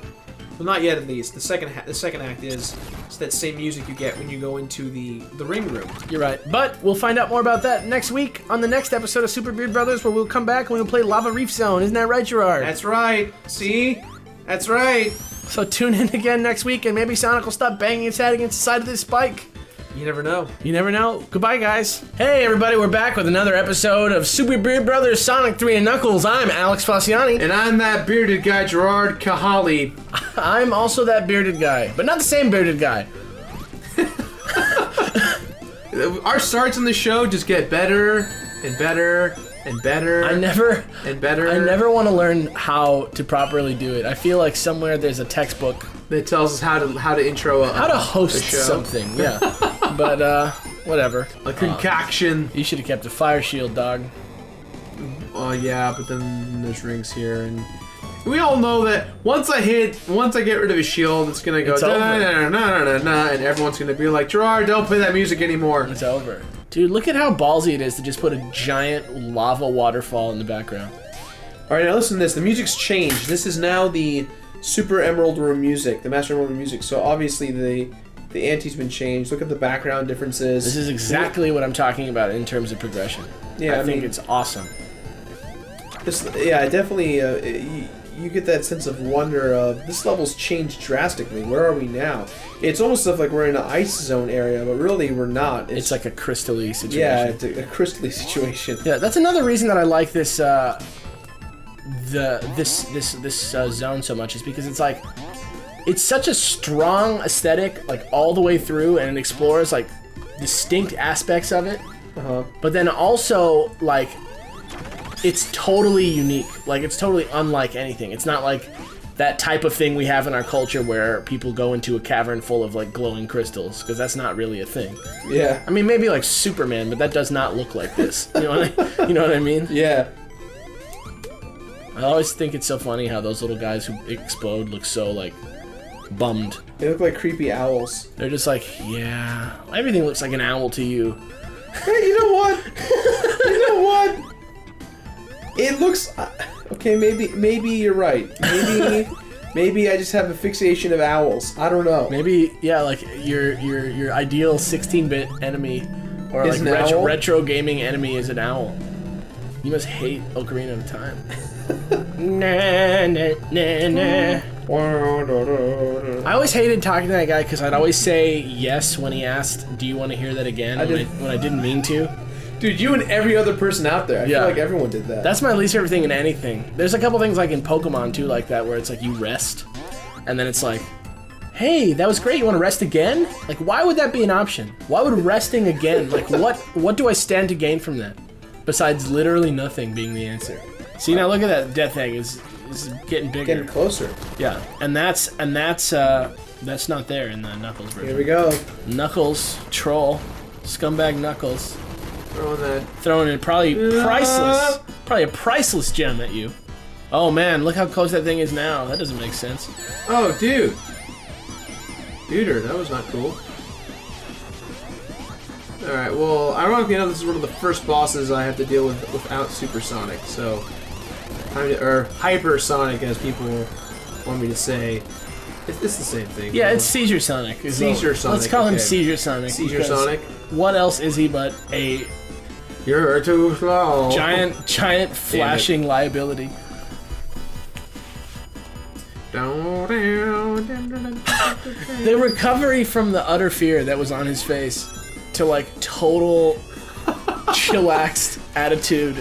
Well, not yet at least. The second act is it's that same music you get when you go into the ring room. You're right. But we'll find out more about that next week on the next episode of Super Beard Brothers, where we'll come back and we'll play Lava Reef Zone. Isn't that right, Gerard? That's right. See? That's right. So tune in again next week, and maybe Sonic will stop banging its head against the side of this spike. You never know. You never know. Goodbye, guys. Hey, everybody, we're back with another episode of Super Beard Brothers Sonic 3 and Knuckles. I'm Alex Fossiani. And I'm that bearded guy, Gerard Kahali. I'm also that bearded guy, but not the same bearded guy. Our starts on the show just get better and better and better. I never want to learn how to properly do it. I feel like somewhere there's a textbook that tells us how to intro how to host a show. something. Yeah, but whatever. A concoction. You should have kept a fire shield, dog. Oh yeah, but then there's rings here, and we all know that once I get rid of a shield, it's gonna go It's da over. na na na na na, and everyone's gonna be like, Gerard, don't play that music anymore. It's over. Dude, look at how ballsy it is to just put a giant lava waterfall in the background. All right, now listen to this. The music's changed. This is now the Super Emerald Room music, the Master Emerald Room music. So obviously the ante's been changed. Look at the background differences. This is exactly what I'm talking about in terms of progression. Yeah, I I think mean- it's awesome. This, yeah, definitely. You get that sense of wonder of this level's changed drastically. Where are we now? It's almost like we're in an ice zone area, but really we're not. It's like a crystal-y situation. Yeah, it's a crystal-y situation. Yeah, that's another reason that I like this zone so much, is because it's like it's such a strong aesthetic, like all the way through, and it explores like distinct aspects of it. But then also like it's totally unique. Like it's totally unlike anything. It's not like that type of thing we have in our culture where people go into a cavern full of like glowing crystals, because that's not really a thing. Yeah. I mean, maybe like Superman, but that does not look like this. You know what I mean? Yeah. I always think it's so funny how those little guys who explode look so like bummed. They look like creepy owls. They're just like, yeah, everything looks like an owl to you. Hey, you know what? You know what? It looks okay. Maybe you're right. Maybe I just have a fixation of owls. I don't know. Maybe, yeah, like your ideal 16-bit enemy or Is like an owl? retro gaming enemy is an owl. You must hate Ocarina of Time. Nah, nah, nah, nah. I always hated talking to that guy because I'd always say yes when he asked, "Do you want to hear that again?" when I didn't mean to. Dude, you and every other person out there. I feel like everyone did that. That's my least favorite thing in anything. There's a couple things like in Pokemon too, like that, where it's like you rest, and then it's like, hey, that was great. You want to rest again? Like, why would that be an option? Why would resting again? Like, what do I stand to gain from that? Besides literally nothing being the answer. See, now look at that death egg is getting bigger. Getting closer. Yeah, and that's not there in the Knuckles version. Here we go. Knuckles, troll, scumbag Knuckles. Throwing in probably a priceless gem at you. Oh man, look how close that thing is now. That doesn't make sense. Oh, dude. Duder, that was not cool. Alright, well, ironically enough, this is one of the first bosses I have to deal with without Supersonic, so... or Hypersonic, as people want me to say. It's the same thing. Yeah, it's Seizure Sonic. Seizure Sonic. Let's call him Seizure Sonic. Seizure Sonic. What else is he but a... You're too slow. Giant flashing liability. The recovery from the utter fear that was on his face to like total chillaxed attitude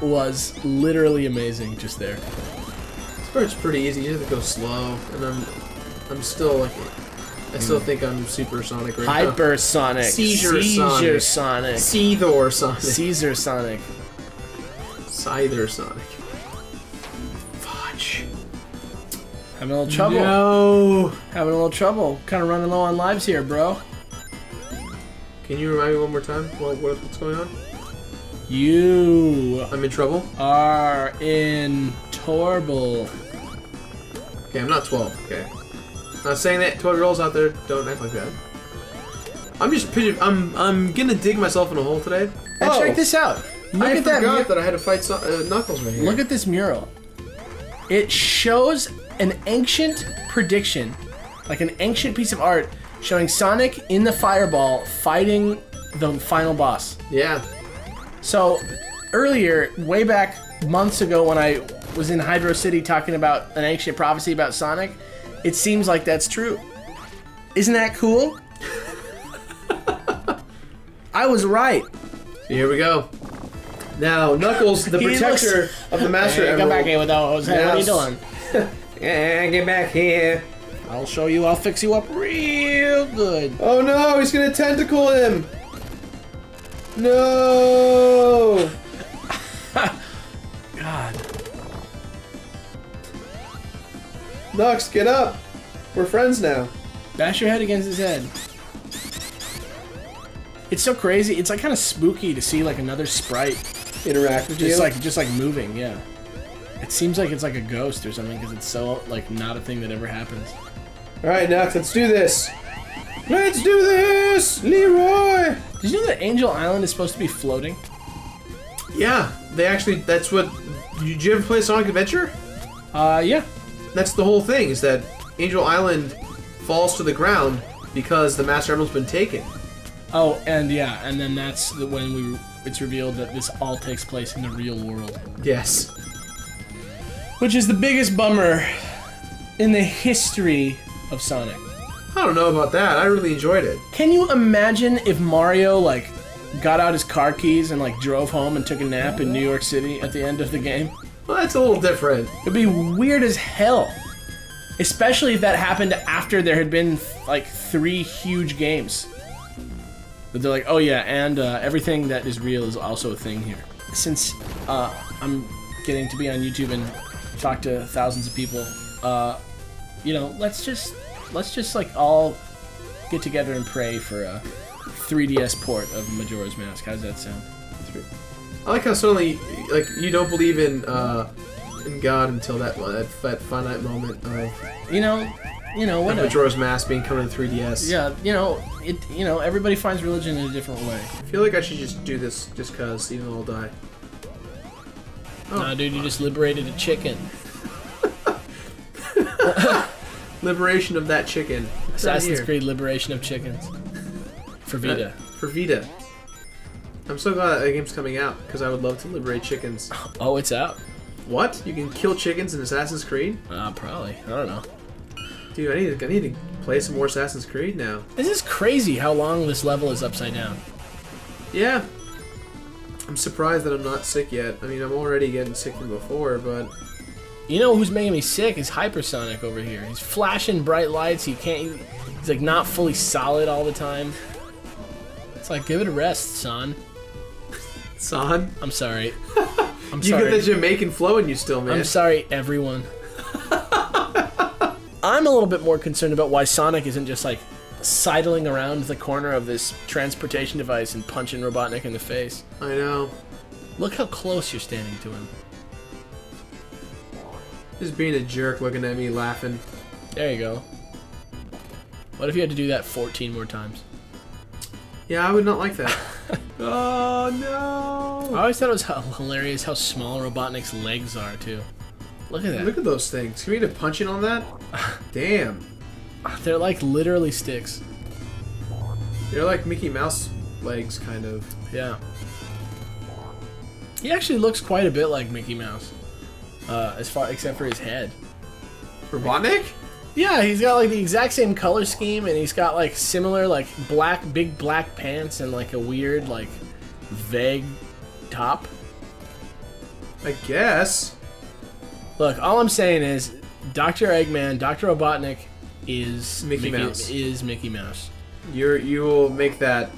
was literally amazing just there. This part's pretty easy. You have to go slow, and I'm still like, I still think I'm Supersonic right now. Hypersonic. Seizure Sonic. Seethor Sonic. Caesar Sonic. Scyther Sonic. Fudge. Having a little trouble. No. Having a little trouble. Kind of running low on lives here, bro. Can you remind me one more time what's going on? You I'm in trouble? are in trouble. Okay, I'm not 12, okay. Not saying that 12-year-olds out there don't act like that. I'm gonna dig myself in a hole today. And check this out. Look I at that. forgot that I had to fight Knuckles right here. Look at this mural. It shows an ancient prediction, like an ancient piece of art showing Sonic in the fireball fighting the final boss. Yeah. So, earlier, way back months ago when I was in Hydro City talking about an ancient prophecy about Sonic, it seems like that's true. Isn't that cool? I was right. So here we go. Now, Knuckles, the protector of the Master Emerald. Come back here with those. Hey, what are you doing? Yeah, get back here. I'll show you. I'll fix you up real good. Oh no, he's gonna tentacle him. No. God. Nux, get up. We're friends now. Bash your head against his head. It's so crazy. It's like kind of spooky to see like another sprite Interact with you. just like moving. Yeah. It seems like it's like a ghost or something because it's so like not a thing that ever happens. All right, Nux, let's do this. Let's do this, Leroy. Did you know that Angel Island is supposed to be floating? Yeah, they actually. That's what. Did you ever play Sonic Adventure? Yeah. That's the whole thing. Is that Angel Island falls to the ground because the Master Emerald's been taken. Oh, and yeah, and then that's when it's revealed that this all takes place in the real world. Yes. Which is the biggest bummer in the history of Sonic. I don't know about that. I really enjoyed it. Can you imagine if Mario, like, got out his car keys and, like, drove home and took a nap in New York City at the end of the game? Well, that's a little different. It'd be weird as hell. Especially if that happened after there had been, like, 3 huge games. But they're like, oh yeah, and everything that is real is also a thing here. Since I'm getting to be on YouTube and talk to thousands of people, you know, let's just like all get together and pray for a 3DS port of Majora's Mask. How does that sound? I like how suddenly, like, you don't believe in God until that finite moment of whatever. Majora's Mask being coming to 3DS. Yeah, everybody finds religion in a different way. I feel like I should just do this just cause, even though I'll die. Oh. Nah, dude, you just liberated a chicken. Liberation of that chicken. Assassin's Creed Liberation of Chickens. For Vita. For Vita. I'm so glad that game's coming out, because I would love to liberate chickens. Oh, it's out. What? You can kill chickens in Assassin's Creed? Probably. I don't know. Dude, I need to play some more Assassin's Creed now. This is crazy how long this level is upside down. Yeah. I'm surprised that I'm not sick yet. I mean, I'm already getting sick from before, but... You know who's making me sick is Hypersonic over here. He's flashing bright lights. He's like not fully solid all the time. It's like, give it a rest, son. Son? I'm sorry. You get the Jamaican flow in you still, man. I'm sorry, everyone. I'm a little bit more concerned about why Sonic isn't just like sidling around the corner of this transportation device and punching Robotnik in the face. I know. Look how close you're standing to him. Just being a jerk looking at me laughing. There you go. What if you had to do that 14 more times? Yeah, I would not like that. Oh no! I always thought it was hilarious how small Robotnik's legs are too. Look at that. Look at those things. Can we get a punch in on that? Damn. They're like literally sticks. They're like Mickey Mouse legs, kind of. Yeah. He actually looks quite a bit like Mickey Mouse. Except for his head. Robotnik? Yeah, he's got like the exact same color scheme, and he's got like similar like big black pants and like a weird like vague top. I guess. Look, all I'm saying is Dr. Eggman, Dr. Robotnik is Mickey Mouse. Is Mickey Mouse. You will make that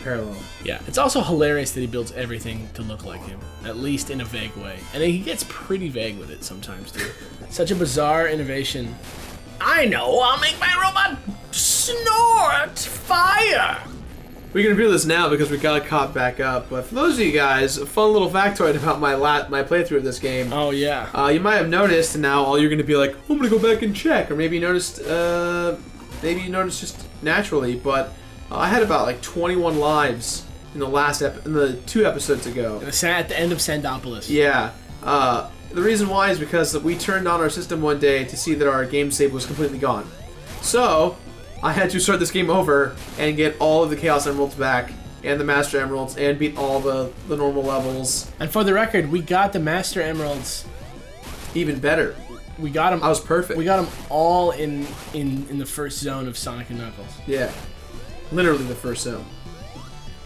parallel. Yeah, it's also hilarious that he builds everything to look like him, at least in a vague way. And he gets pretty vague with it sometimes, too. Such a bizarre innovation. I know, I'll make my robot snort fire! We're gonna do this now because we got caught back up. But for those of you guys, a fun little factoid about my playthrough of this game. Oh yeah. You might have noticed, and now all you're gonna be like, I'm gonna go back and check, or maybe you noticed just naturally, but I had about like 21 lives in the 2 episodes ago. At the end of Sandopolis. Yeah. The reason why is because we turned on our system one day to see that our game save was completely gone. So, I had to start this game over and get all of the Chaos Emeralds back, and the Master Emeralds, and beat all the normal levels. And for the record, we got the Master Emeralds. Even better. We got them. I was perfect. We got them all in the first zone of Sonic and Knuckles. Yeah. Literally the first zone.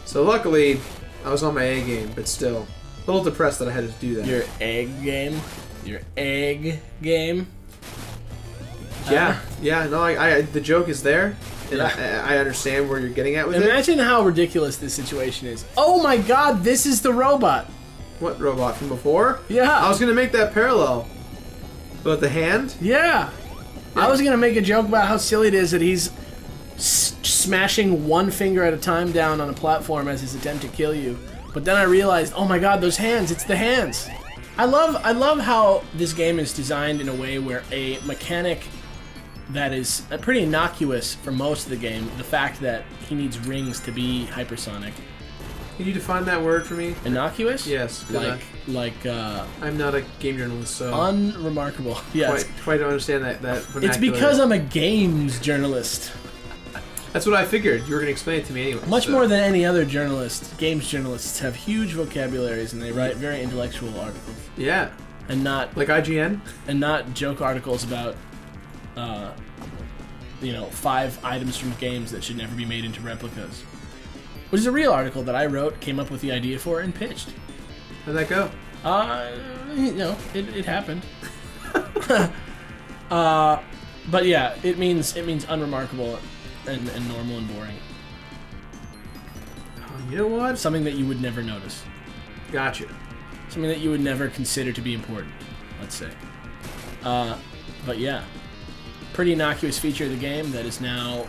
So luckily, I was on my A game, but still. A little depressed that I had to do that. Your egg game? Your egg game? Yeah, no, I the joke is there, and Yeah. I understand where you're getting at with it. Imagine how ridiculous this situation is. Oh my god, this is the robot! What robot from before? Yeah. I was gonna make that parallel. About the hand? Yeah! I was gonna make a joke about how silly it is that he's smashing one finger at a time down on a platform as his attempt to kill you. But then I realized, oh my god, those hands, it's the hands! I love how this game is designed in a way where a mechanic that is pretty innocuous for most of the game, the fact that he needs rings to be hypersonic. Can you define that word for me? Innocuous? Yes. I'm not a game journalist, so unremarkable. Yes. Quite don't understand that vernacular. It's because I'm a games journalist. That's what I figured. You were gonna explain it to me anyway. Much more than any other journalist, games journalists have huge vocabularies and they write very intellectual articles. Yeah. and not Like IGN? joke articles about 5 items from games that should never be made into replicas. Which is a real article that I wrote, came up with the idea for, and pitched. How'd that go? It happened. But yeah, it means unremarkable and normal and boring. You know what? Something that you would never notice. Gotcha. Something that you would never consider to be important, let's say. But yeah, pretty innocuous feature of the game that is now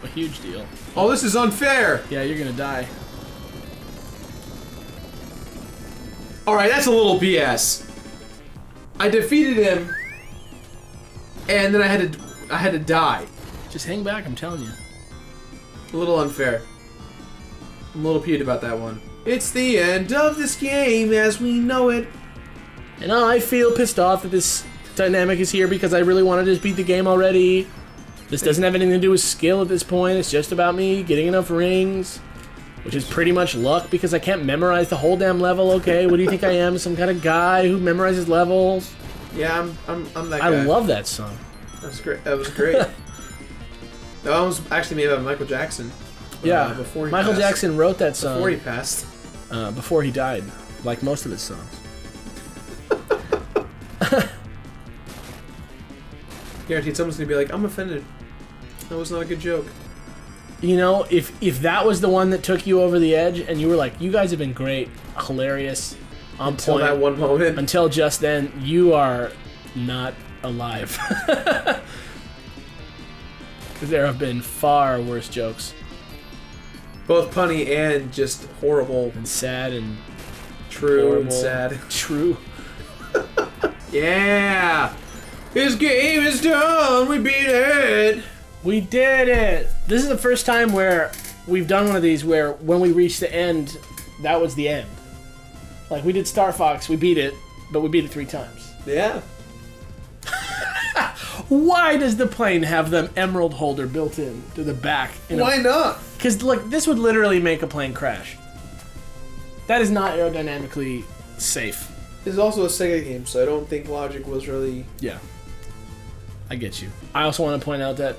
a huge deal. Oh, this is unfair! Yeah, you're gonna die. Alright, that's a little BS. I defeated him, and then I had to die. Just hang back, I'm telling you. A little unfair. I'm a little peeved about that one. It's the end of this game as we know it. And I feel pissed off that this dynamic is here because I really wanted to beat the game already. This doesn't have anything to do with skill at this point. It's just about me getting enough rings, which is pretty much luck because I can't memorize the whole damn level. Okay, what do you think I am? Some kind of guy who memorizes levels? Yeah, I'm that guy. I love that song. That was great. That was great. That one was actually made by Michael Jackson. Yeah, before he Michael passed. Jackson wrote that song Before he passed. before he died, like most of his songs. Guaranteed someone's gonna be like, I'm offended. That was not a good joke. You know, if that was the one that took you over the edge and you were like, you guys have been great, hilarious, on Until point, that one moment. until just then, you are not alive. Because there have been far worse jokes. Both punny and just horrible. And sad and True horrible. and sad. True. Yeah! This game is done! We beat it! We did it! This is the first time where we've done one of these where when we reached the end, that was the end. Like, we did Star Fox, we beat it, but we beat it 3 times. Yeah. Why does the plane have the emerald holder built in to the back? Why not? Because, look, this would literally make a plane crash. That is not aerodynamically safe. This is also a Sega game, so I don't think logic was really... Yeah. I get you. I also want to point out that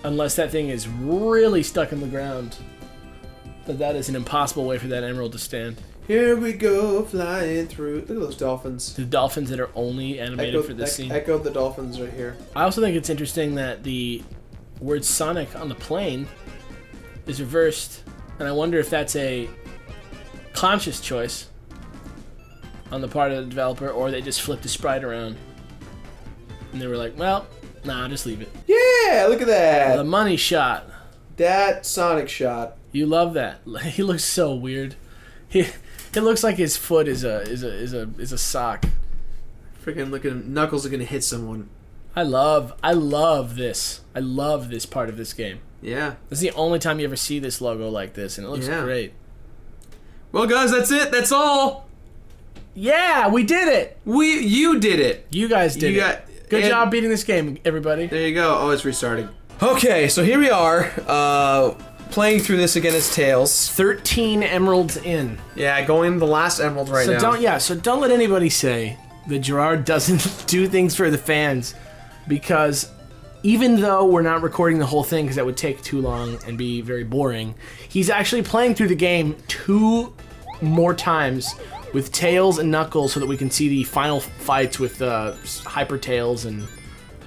unless that thing is really stuck in the ground, that is an impossible way for that emerald to stand. Here we go, flying through... Look at those dolphins. The dolphins that are only animated for this scene. Echoed the dolphins right here. I also think it's interesting that the word Sonic on the plane is reversed, and I wonder if that's a conscious choice on the part of the developer, or they just flipped the sprite around. And they were like, well, nah, just leave it. Yeah, look at that. The money shot. That Sonic shot. You love that. He looks so weird. It looks like his foot is a sock. Freaking look at him. Knuckles are gonna hit someone. I love this. I love this part of this game. Yeah. This is the only time you ever see this logo like this, and it looks great. Well, guys, that's it. That's all. Yeah, we did it. You did it. You guys did it. Good job beating this game, everybody. There you go. Oh, it's restarting. Okay, so here we are, playing through this again as Tails. 13 emeralds in. Yeah, going the last emerald right now. So don't let anybody say that Gerard doesn't do things for the fans, because even though we're not recording the whole thing because that would take too long and be very boring, he's actually playing through the game 2 more times with Tails and Knuckles so that we can see the final fights with Hyper Tails and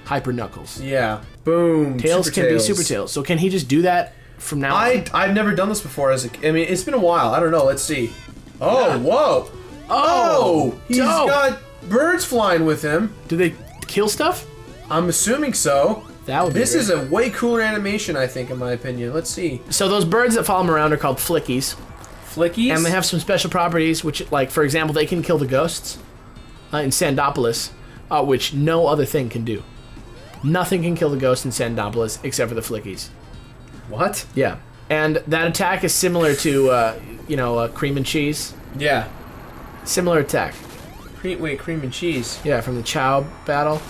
Hyper Knuckles. Yeah. Boom. Tails can be Super Tails. So can he just do that from now on? I've never done this before. I mean, it's been a while. I don't know. Let's see. Oh, yeah. Whoa. Oh, he's got birds flying with him. Do they kill stuff? I'm assuming so. That would be This great. is a way cooler animation, I think, in my opinion. Let's see. So those birds that follow him around are called flickies. Flickies? And they have some special properties, which, like, for example, they can kill the ghosts in Sandopolis, which no other thing can do. Nothing can kill the ghosts in Sandopolis except for the flickies. What? Yeah. And that attack is similar to, cream and cheese. Yeah. Similar attack. Cream and cheese. Yeah, from the Chow battle.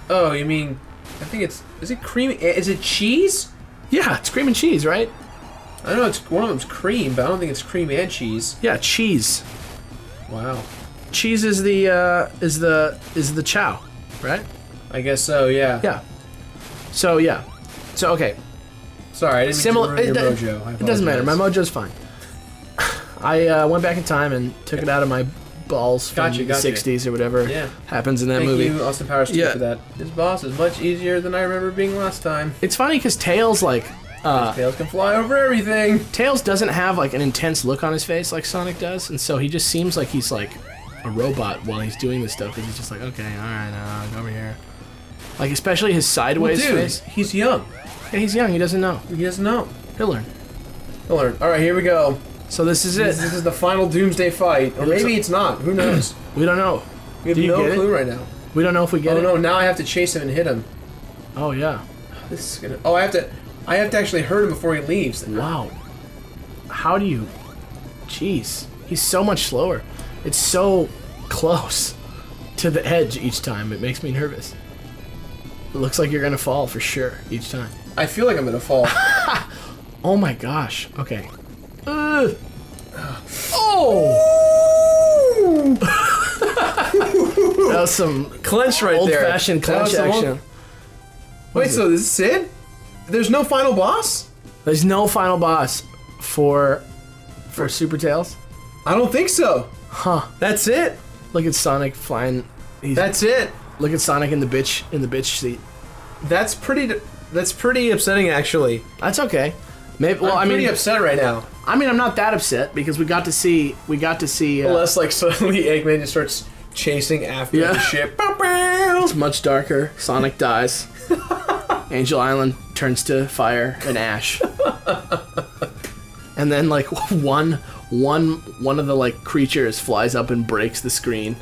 Oh, you mean... I think it's... Is it cream... Is it cheese? Yeah, it's cream and cheese, right? I don't know, it's one of them's cream, but I don't think it's cream and cheese. Yeah, cheese. Wow. cheese is the chow, right? I guess so. Yeah. Yeah. So yeah. So okay. Sorry, I didn't Similar. mean to ruin It, your mojo. I it doesn't matter. My apologize. mojo's fine. I went back in time and took it out of my balls from Gotcha, the gotcha. '60s or whatever Yeah. happens in that Thank movie. you, Austin Powers, Yeah. for that. This boss is much easier than I remember being last time. It's funny because Tails Tails can fly over everything. Tails doesn't have like an intense look on his face like Sonic does, and so he just seems like he's like a robot while he's doing this stuff. Because he's just like, okay, all right, go over here. Like especially his sideways Dude, face. he's young. Yeah, he's young. He doesn't know. He doesn't know. He'll learn. He'll learn. All right, here we go. So this is it. This is the final Doomsday fight, or maybe it's not. Who knows? We don't know. We have Do you no get it? clue right now. We don't know if we get Oh it. no! Now I have to chase him and hit him. Oh yeah. This is gonna. Oh, I have to actually hurt him before he leaves. Wow. How do you? Jeez, he's so much slower. It's so close to the edge each time. It makes me nervous. It looks like you're gonna fall for sure each time. I feel like I'm gonna fall. Oh my gosh. Okay. Oh! That was some Clench right there. old-fashioned That was clench the action. one- Wait, so this is it? There's no final boss? There's no final boss for Super Tails. I don't think so. Huh. That's it. Look at Sonic flying. That's it. Look at Sonic in the bitch seat. That's pretty upsetting, actually. That's okay. Maybe. Well, I'm pretty mean, upset right now. I'm not that upset because we got to see. Unless, like, suddenly Eggman just starts chasing after Yeah. the ship. It's much darker. Sonic dies. Angel Island turns to fire and ash. And then like one of the like creatures flies up and breaks the screen.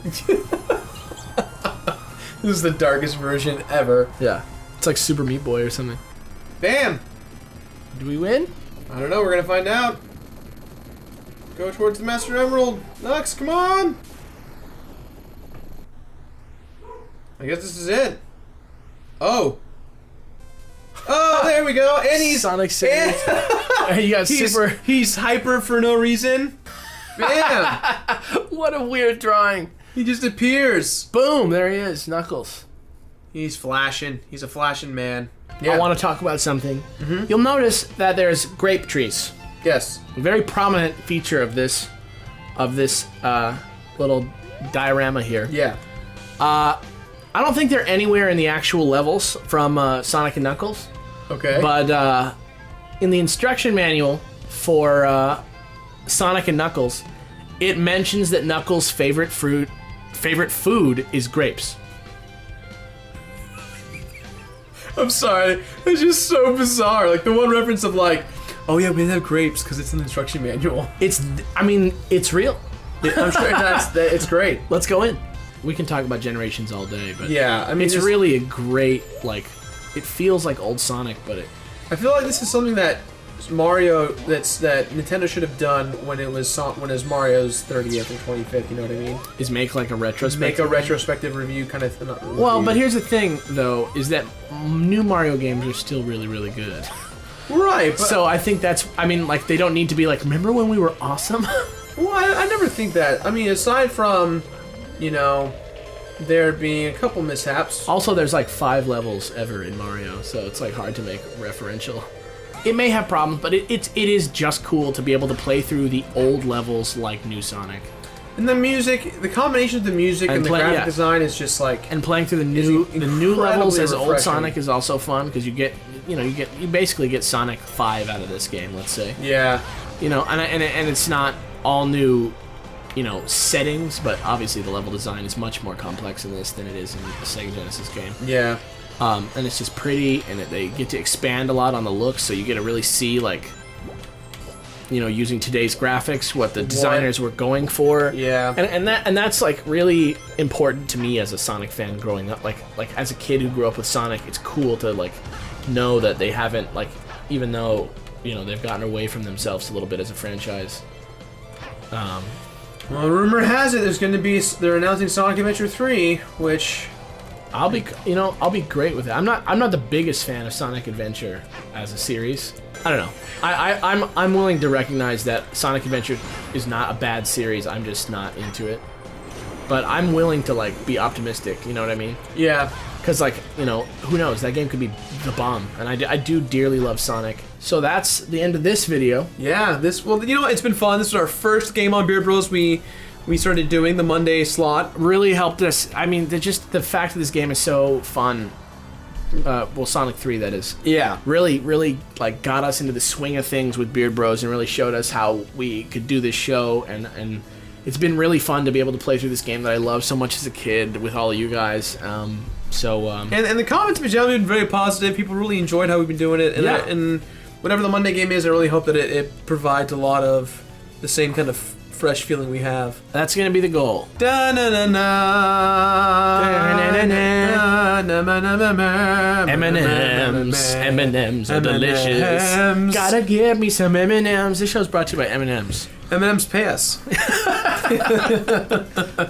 This is the darkest version ever. Yeah. It's like Super Meat Boy or something. Bam! Do we win? I don't know, we're gonna find out. Go towards the Master Emerald. Nux, come on! I guess this is it. Oh. Oh, there we go. And he's Sonic saved. You got super. He's hyper for no reason. Bam! What a weird drawing. He just appears. Boom! There he is, Knuckles. He's flashing. He's a flashing man. Yeah. I want to talk about something. You'll notice that there's grape trees. Yes. A very prominent feature of this little diorama here. Yeah. I don't think they're anywhere in the actual levels from Sonic and Knuckles, Okay. but in the instruction manual for Sonic and Knuckles, it mentions that Knuckles' favorite food is grapes. I'm sorry. It's just so bizarre. Like the one reference of like, oh yeah, we have grapes because it's in the instruction manual. It's real. I'm sure it's great. Let's go in. We can talk about Generations all day, but Yeah, I mean, it's really a great, like, it feels like old Sonic, but it... I feel like this is something that Mario, that Nintendo should have done when it was Mario's 30th or 25th. You know what I mean? is make like a retrospective. Make a retrospective review, kind of. Not review. Well, but here's the thing, though, is that new Mario games are still really, really good. right. But, So I think that's, I mean, like, they don't need to be like, remember when we were awesome? well, I never think that. I mean, aside from, you know, there being a couple mishaps. Also, there's like 5 levels ever in Mario, so it's like hard to make referential. It may have problems, but it is just cool to be able to play through the old levels like New Sonic. And the music, the combination of the music and the graphic design is just like. And playing through the new incredibly levels as old refreshing. Sonic is also fun because you basically get Sonic 5 out of this game, let's say. Yeah. You know, and it's not all new, you know, settings, but obviously the level design is much more complex in this than it is in the Sega Genesis game. Yeah. And it's just pretty, and they get to expand a lot on the looks, so you get to really see, like, you know, using today's graphics, what the designers were going for. Yeah. And that's like really important to me as a Sonic fan growing up. Like as a kid who grew up with Sonic, it's cool to like know that they haven't, like, even though, you know, they've gotten away from themselves a little bit as a franchise. Well, rumor has it they're announcing Sonic Adventure 3, which I'll be great with it. I'm not the biggest fan of Sonic Adventure as a series. I don't know. I'm willing to recognize that Sonic Adventure is not a bad series. I'm just not into it. but I'm willing to like be optimistic. You know what I mean? Yeah. Because, like, you know, who knows? That game could be the bomb. And I do dearly love Sonic. So that's the end of this video. Yeah, well, you know what? It's been fun. This is our first game on Beard Bros. We started doing the Monday slot. Really helped us. I mean, just the fact that this game is so fun. Well, Sonic 3, that is. Yeah. Really, like, got us into the swing of things with Beard Bros. And really showed us how we could do this show. And it's been really fun to be able to play through this game that I loved so much as a kid with all of you guys. And the comments have been generally very positive. People really enjoyed how we've been doing it. And, Yeah. and whatever the Monday game is, I really hope that it provides a lot of the same kind of fresh feeling we have. that's going to be the goal. M&M's are delicious. Gotta give me some M&M's. This show's brought to you by M&M's. M&M's pay us.